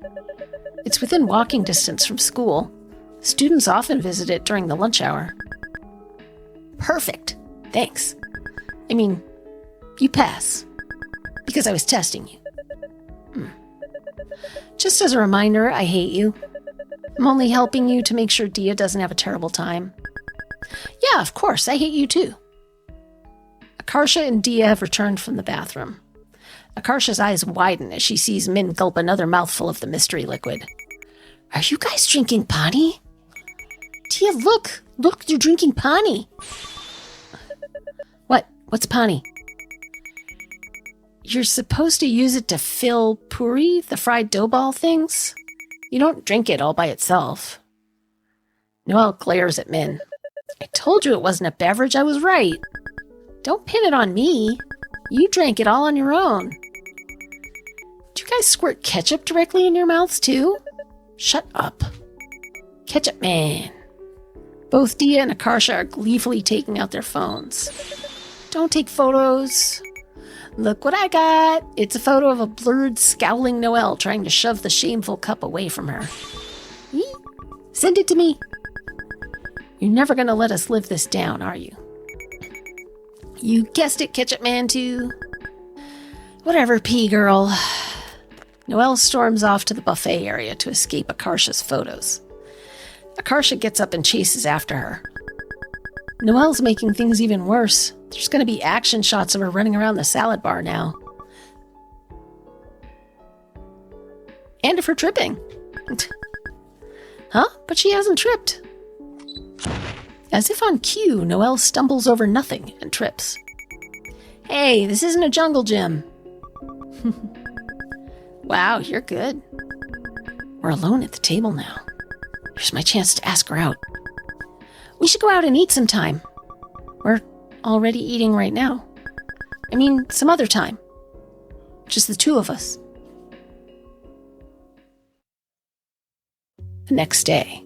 It's within walking distance from school. Students often visit it during the lunch hour. Perfect. Thanks. You pass. Because I was testing you. Just as a reminder, I hate you. I'm only helping you to make sure Diya doesn't have a terrible time. Yeah, of course, I hate you too. Akarsha and Diya have returned from the bathroom. Akarsha's eyes widen as she sees Min gulp another mouthful of the mystery liquid. Are you guys drinking pani? Diya, look! Look, you're drinking pani! What? What's pani? You're supposed to use it to fill puri, the fried dough ball things. You don't drink it all by itself. Noelle glares at Min. I told you it wasn't a beverage. I was right. Don't pin it on me. You drank it all on your own. Do you guys squirt ketchup directly in your mouths too? Shut up. Ketchup man. Both Diya and Akarsha are gleefully taking out their phones. Don't take photos. Look what I got. It's a photo of a blurred, scowling Noelle trying to shove the shameful cup away from her. Eee. Send it to me. You're never going to let us live this down, are you? You guessed it, Ketchup Man, too. Whatever, pea girl. Noelle storms off to the buffet area to escape Akarsha's photos. Akarsha gets up and chases after her. Noelle's making things even worse. There's going to be action shots of her running around the salad bar now. And of her tripping. Huh? But she hasn't tripped. As if on cue, Noelle stumbles over nothing and trips. Hey, this isn't a jungle gym. Wow, you're good. We're alone at the table now. Here's my chance to ask her out. We should go out and eat sometime. We're already eating right now. I mean, some other time. Just the two of us. The next day.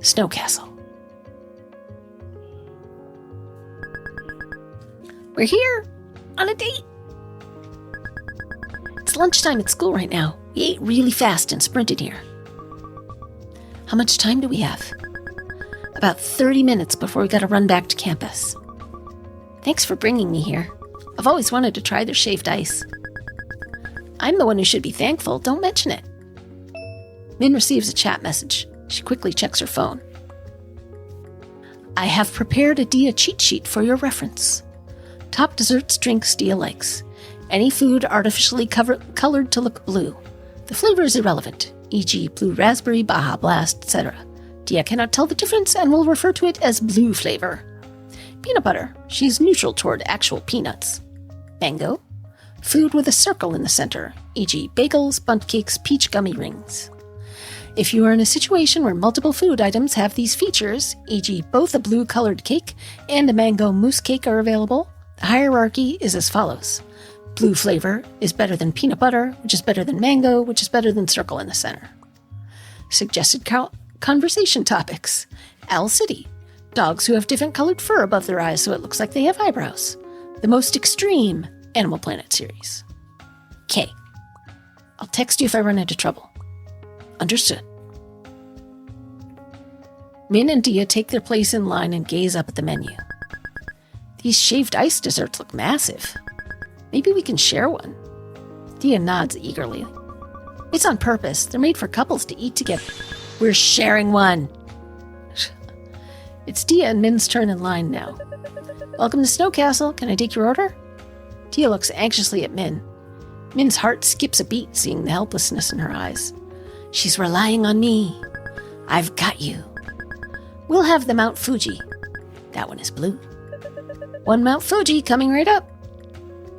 Snow Castle. We're here on a date. It's lunchtime at school right now. We ate really fast and sprinted here. How much time do we have? About 30 minutes before we gotta run back to campus. Thanks for bringing me here. I've always wanted to try their shaved ice. I'm the one who should be thankful. Don't mention it. Min receives a chat message. She quickly checks her phone. I have prepared a Diya cheat sheet for your reference. Top desserts, drinks Diya likes. Any food artificially colored to look blue. The flavor is irrelevant, e.g. blue raspberry, Baja Blast, etc. Diya cannot tell the difference and will refer to it as blue flavor. Peanut butter. She's neutral toward actual peanuts. Mango. Food with a circle in the center, e.g. bagels, bundt cakes, peach gummy rings. If you are in a situation where multiple food items have these features, e.g. both a blue-colored cake and a mango mousse cake are available, the hierarchy is as follows. Blue flavor is better than peanut butter, which is better than mango, which is better than circle in the center. Suggested conversation topics. Owl City. Dogs who have different colored fur above their eyes so it looks like they have eyebrows. The most extreme Animal Planet series. K. I'll text you if I run into trouble. Understood. Min and Diya take their place in line and gaze up at the menu. These shaved ice desserts look massive. Maybe we can share one. Diya nods eagerly. It's on purpose. They're made for couples to eat together. We're sharing one. It's Diya and Min's turn in line now. Welcome to Snow Castle. Can I take your order? Diya looks anxiously at Min. Min's heart skips a beat seeing the helplessness in her eyes. She's relying on me. I've got you. We'll have the Mount Fuji. That one is blue. One Mount Fuji coming right up.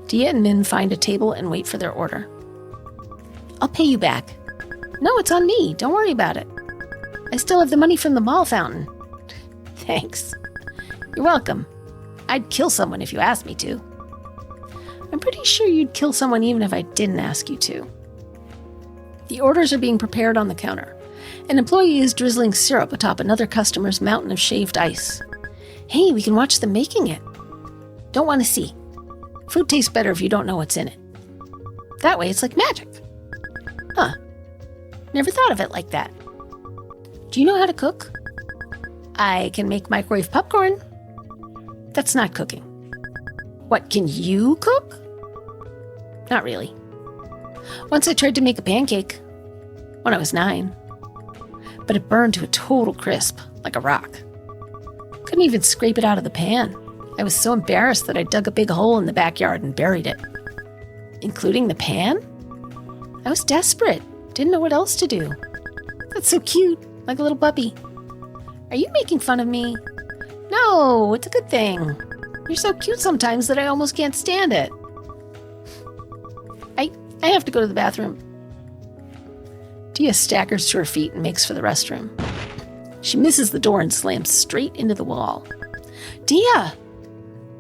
Diya and Min find a table and wait for their order. I'll pay you back. No, it's on me. Don't worry about it. I still have the money from the mall fountain. Thanks. You're welcome. I'd kill someone if you asked me to. I'm pretty sure you'd kill someone even if I didn't ask you to. The orders are being prepared on the counter. An employee is drizzling syrup atop another customer's mountain of shaved ice. Hey, we can watch them making it. Don't want to see. Food tastes better if you don't know what's in it. That way it's like magic. Huh. Never thought of it like that. Do you know how to cook? I can make microwave popcorn. That's not cooking. What, can you cook? Not really. Once I tried to make a pancake when I was 9, but it burned to a total crisp, like a rock. Couldn't even scrape it out of the pan. I was so embarrassed that I dug a big hole in the backyard and buried it. Including the pan? I was desperate. Didn't know what else to do. That's so cute, like a little puppy. Are you making fun of me? No, it's a good thing. You're so cute sometimes that I almost can't stand it. I have to go to the bathroom. Diya staggers to her feet and makes for the restroom. She misses the door and slams straight into the wall. Diya!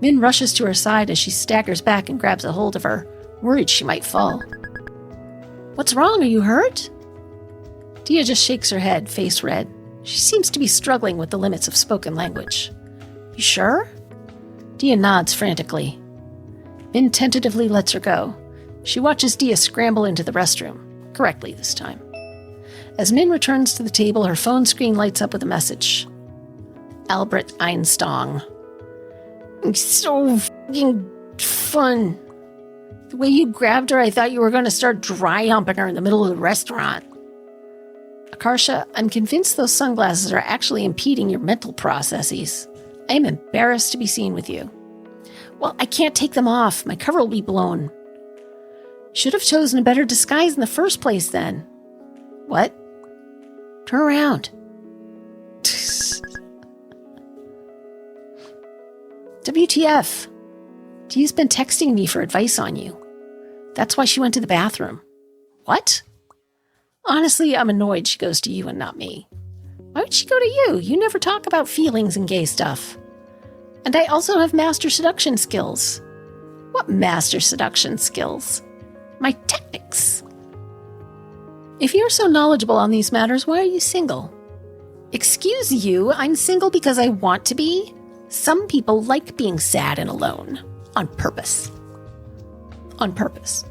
Min rushes to her side as she staggers back and grabs a hold of her, worried she might fall. What's wrong? Are you hurt? Diya just shakes her head, face red. She seems to be struggling with the limits of spoken language. You sure? Diya nods frantically. Min tentatively lets her go. She watches Diya scramble into the restroom, correctly this time. As Min returns to the table, her phone screen lights up with a message. Albert Einstein. It's so fucking fun. The way you grabbed her, I thought you were going to start dry humping her in the middle of the restaurant. Akarsha, I'm convinced those sunglasses are actually impeding your mental processes. I am embarrassed to be seen with you. Well, I can't take them off. My cover will be blown. Should have chosen a better disguise in the first place then. What? Turn around. WTF? Diya's been texting me for advice on you. That's why she went to the bathroom. What? Honestly, I'm annoyed she goes to you and not me. Why would she go to you? You never talk about feelings and gay stuff. And I also have master seduction skills. What master seduction skills? My techniques. If you're so knowledgeable on these matters, why are you single? Excuse you, I'm single because I want to be? Some people like being sad and alone. On purpose. On purpose.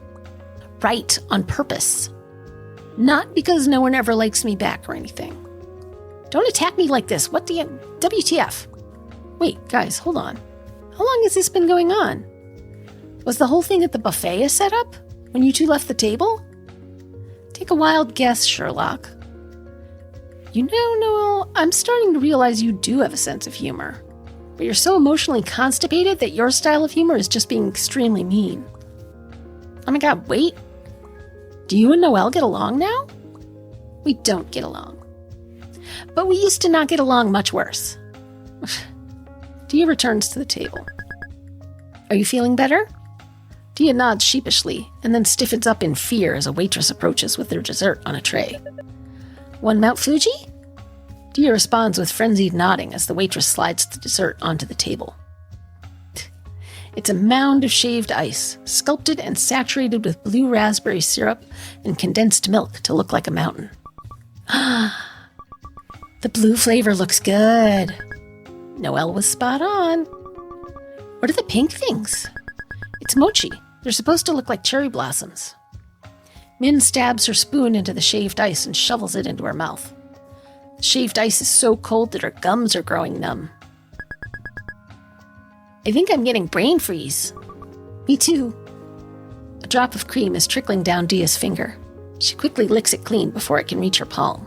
Right, on purpose. Not because no one ever likes me back or anything. Don't attack me like this. What do you... WTF? Wait, guys, hold on. How long has this been going on? Was the whole thing at the buffet a setup? When you two left the table? Take a wild guess, Sherlock. You know, Noelle, I'm starting to realize you do have a sense of humor. But you're so emotionally constipated that your style of humor is just being extremely mean. Oh my god, wait. Do you and Noelle get along now? We don't get along. But we used to not get along much worse. Diya returns to the table. Are you feeling better? Diya nods sheepishly and then stiffens up in fear as a waitress approaches with their dessert on a tray. One Mount Fuji? Diya responds with frenzied nodding as the waitress slides the dessert onto the table. It's a mound of shaved ice, sculpted and saturated with blue raspberry syrup and condensed milk to look like a mountain. The blue flavor looks good. Noelle was spot on. What are the pink things? It's mochi. They're supposed to look like cherry blossoms. Min stabs her spoon into the shaved ice and shovels it into her mouth. The shaved ice is so cold that her gums are growing numb. I think I'm getting brain freeze. Me too. A drop of cream is trickling down Diya's finger. She quickly licks it clean before it can reach her palm.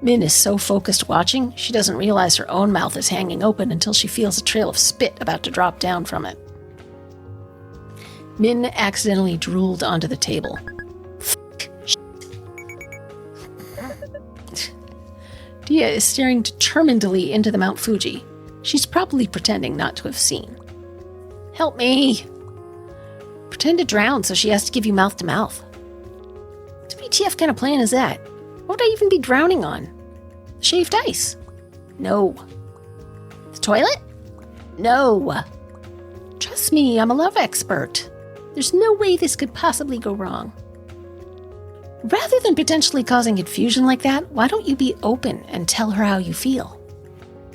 Min is so focused watching, she doesn't realize her own mouth is hanging open until she feels a trail of spit about to drop down from it. Min accidentally drooled onto the table. Diya is staring determinedly into the Mount Fuji. She's probably pretending not to have seen. Help me! Pretend to drown so she has to give you mouth to mouth. WTF kind of plan is that? What would I even be drowning on? The shaved ice? No. The toilet? No. Trust me, I'm a love expert. There's no way this could possibly go wrong. Rather than potentially causing confusion like that, why don't you be open and tell her how you feel?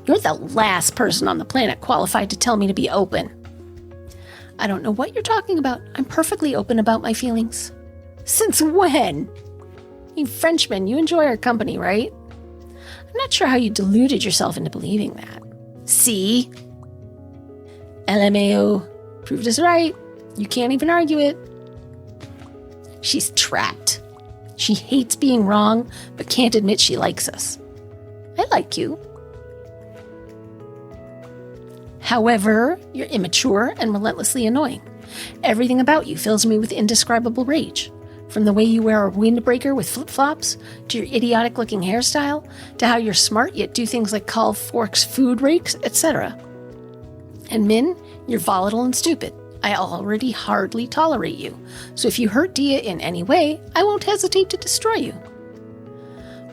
You're the last person on the planet qualified to tell me to be open. I don't know what you're talking about. I'm perfectly open about my feelings. Since when? You Frenchmen, you enjoy our company, right? I'm not sure how you deluded yourself into believing that. See? LMAO. Proved us right. You can't even argue it. She's trapped. She hates being wrong, but can't admit she likes us. I like you. However, you're immature and relentlessly annoying. Everything about you fills me with indescribable rage. From the way you wear a windbreaker with flip-flops, to your idiotic-looking hairstyle, to how you're smart yet do things like call forks food rakes, etc. And Min, you're volatile and stupid. I already hardly tolerate you, so if you hurt Diya in any way, I won't hesitate to destroy you.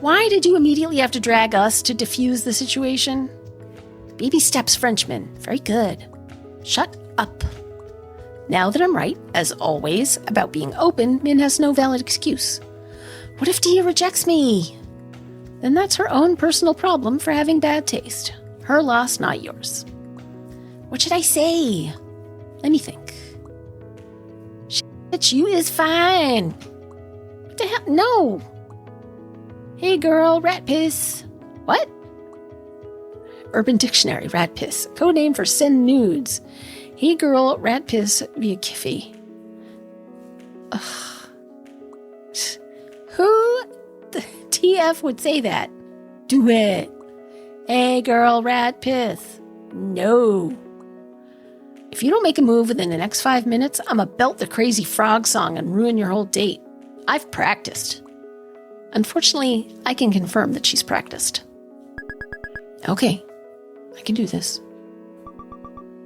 Why did you immediately have to drag us to diffuse the situation? Baby steps, Frenchman. Very good. Shut up. Now that I'm right, as always, about being open, Min has no valid excuse. What if Diya rejects me? Then that's her own personal problem for having bad taste. Her loss, not yours. What should I say? Let me think. Shit, you is fine. What the hell? No. Hey girl, rat piss. What? Urban Dictionary, rat piss. Code name for send nudes. Hey girl, rat piss via Kiffy. Ugh. Who the TF would say that? Do it. Hey girl, rat piss. No. If you don't make a move within the next 5 minutes, I'ma belt the crazy frog song and ruin your whole date. I've practiced. Unfortunately, I can confirm that she's practiced. Okay, I can do this.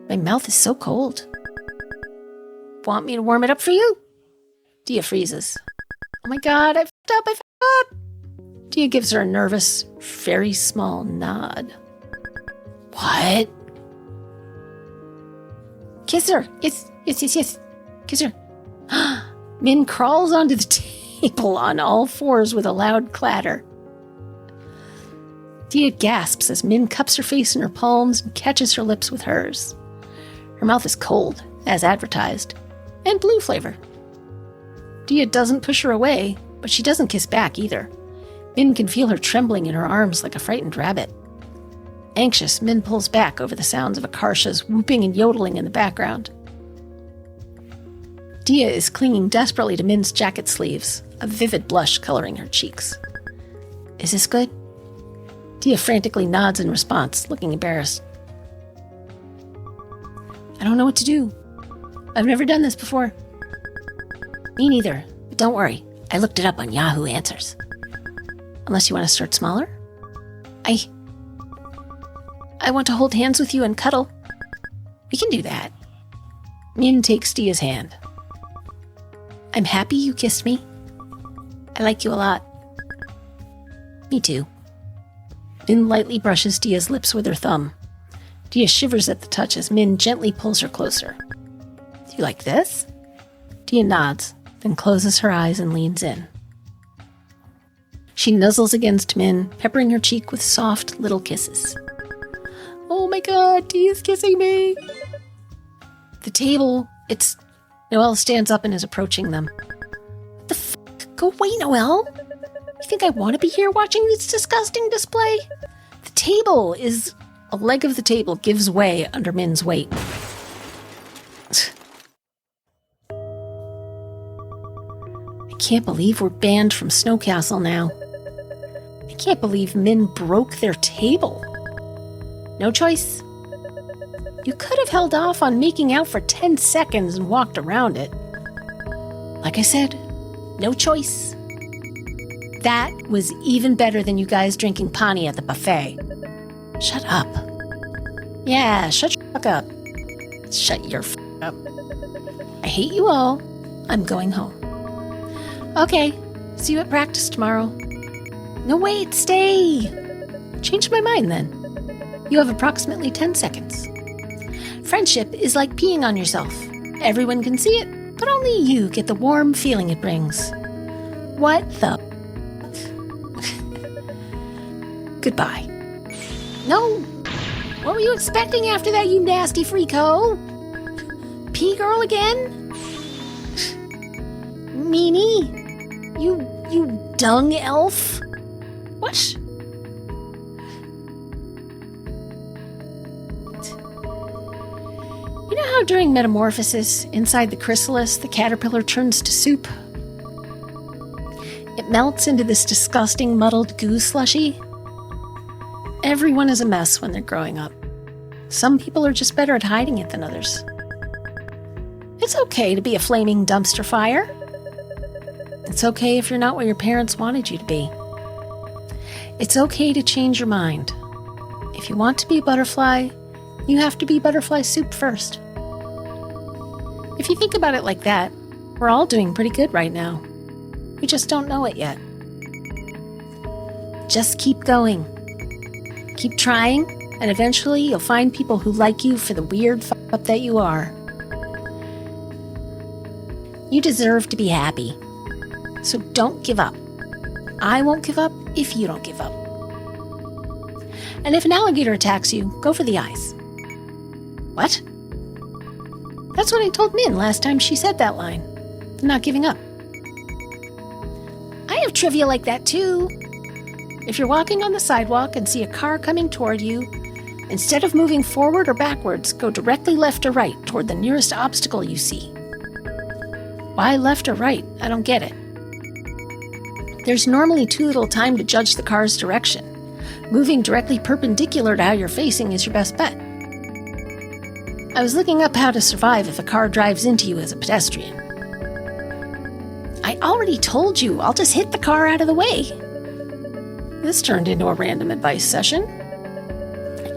My mouth is so cold. Want me to warm it up for you? Diya freezes. Oh my god, I fucked up. Diya gives her a nervous, very small nod. What? Kiss her. Yes. Kiss her. Min crawls onto the table on all fours with a loud clatter. Diya gasps as Min cups her face in her palms and catches her lips with hers. Her mouth is cold, as advertised, and blue flavor. Diya doesn't push her away, but she doesn't kiss back either. Min can feel her trembling in her arms like a frightened rabbit. Anxious, Min pulls back over the sounds of Akarsha's whooping and yodeling in the background. Diya is clinging desperately to Min's jacket sleeves, a vivid blush coloring her cheeks. Is this good? Diya frantically nods in response, looking embarrassed. I don't know what to do. I've never done this before. Me neither, but don't worry. I looked it up on Yahoo Answers. Unless you want to start smaller? I want to hold hands with you and cuddle. We can do that. Min takes Diya's hand. I'm happy you kissed me. I like you a lot. Me too. Min lightly brushes Diya's lips with her thumb. Diya shivers at the touch as Min gently pulls her closer. Do you like this? Diya nods, then closes her eyes and leans in. She nuzzles against Min, peppering her cheek with soft little kisses. Oh my god, Diya's kissing me! The table, Noelle stands up and is approaching them. What the f***? Go away, Noelle! You think I want to be here watching this disgusting display? The table is... A leg of the table gives way under Min's weight. I can't believe we're banned from Snow Castle now. I can't believe Min broke their table. No choice. You could have held off on making out for 10 seconds and walked around it. Like I said, no choice. That was even better than you guys drinking pani at the buffet. Shut up. Yeah, shut your fuck up. Shut your fuck up. I hate you all. I'm going home. Okay, see you at practice tomorrow. No, wait, stay. Change my mind then. You have approximately 10 seconds. Friendship is like peeing on yourself. Everyone can see it, but only you get the warm feeling it brings. What the Goodbye. No! What were you expecting after that, you nasty freako? Pea girl again? Meanie? You dung elf? What? You know how during metamorphosis, inside the chrysalis, the caterpillar turns to soup? It melts into this disgusting muddled goo slushy. Everyone is a mess when they're growing up. Some people are just better at hiding it than others. It's okay to be a flaming dumpster fire. It's okay if you're not what your parents wanted you to be. It's okay to change your mind. If you want to be a butterfly, you have to be butterfly soup first. If you think about it like that, we're all doing pretty good right now. We just don't know it yet. Just keep going. Keep trying, and eventually you'll find people who like you for the weird f*** that you are. You deserve to be happy. So don't give up. I won't give up if you don't give up. And if an alligator attacks you, go for the eyes. What? That's what I told Min last time she said that line. Not giving up. I have trivia like that too. If you're walking on the sidewalk and see a car coming toward you, instead of moving forward or backwards, go directly left or right toward the nearest obstacle you see. Why left or right? I don't get it. There's normally too little time to judge the car's direction. Moving directly perpendicular to how you're facing is your best bet. I was looking up how to survive if a car drives into you as a pedestrian. I already told you, I'll just hit the car out of the way. This turned into a random advice session.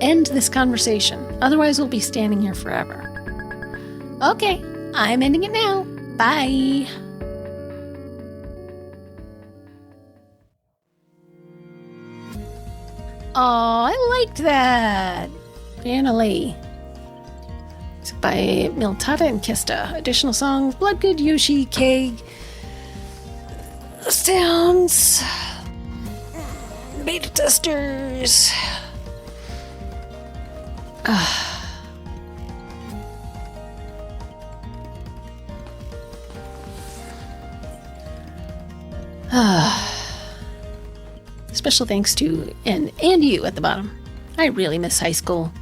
End this conversation, otherwise we'll be standing here forever. Okay, I'm ending it now. Bye. Oh, I liked that. Brianna Lei. It's by Miltata and Kista. Additional songs: Bloodgood, Yoshi, Keg, Sounds, Beta Testers. Special thanks to and you at the bottom. I really miss high school.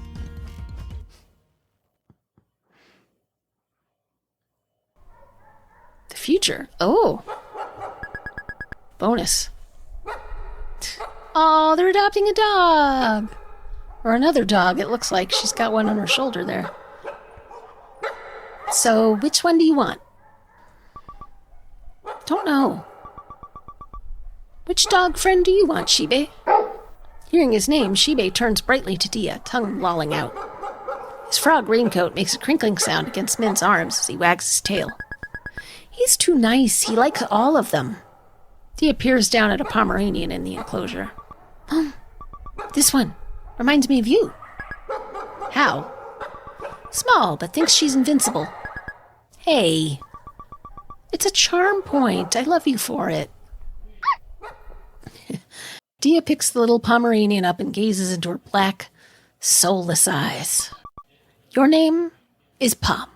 The future. Oh. Bonus. Oh, they're adopting a dog. Or another dog. It looks like she's got one on her shoulder there. So, which one do you want? Don't know. Which dog friend do you want, Shibe? Hearing his name, Shibe turns brightly to Diya, tongue lolling out. His frog raincoat makes a crinkling sound against Min's arms as he wags his tail. He's too nice. He likes all of them. Diya peers down at a Pomeranian in the enclosure. This one reminds me of you. How? Small, but thinks she's invincible. Hey. It's a charm point. I love you for it. Diya picks the little Pomeranian up and gazes into her black, soulless eyes. Your name is Pom.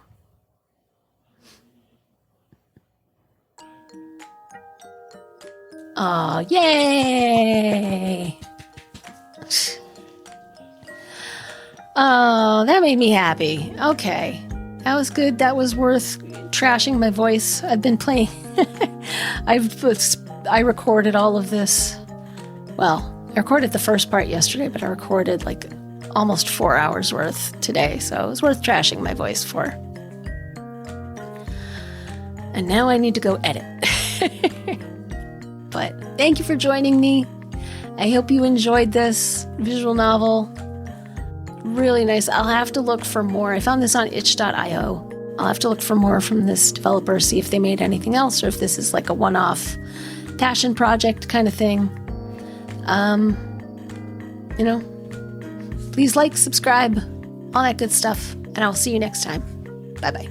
Aw, yay! Oh, that made me happy. Okay. That was good. That was worth trashing my voice. I've been playing. I recorded all of this. Well, I recorded the first part yesterday, but I recorded like almost 4 hours worth today, so it was worth trashing my voice for. And now I need to go edit. But thank you for joining me. I hope you enjoyed this visual novel. Really nice. I'll have to look for more. I found this on itch.io. I'll have to look for more from this developer, see if they made anything else or if this is like a one-off passion project kind of thing. Please like, subscribe, all that good stuff, and I'll see you next time. Bye-bye.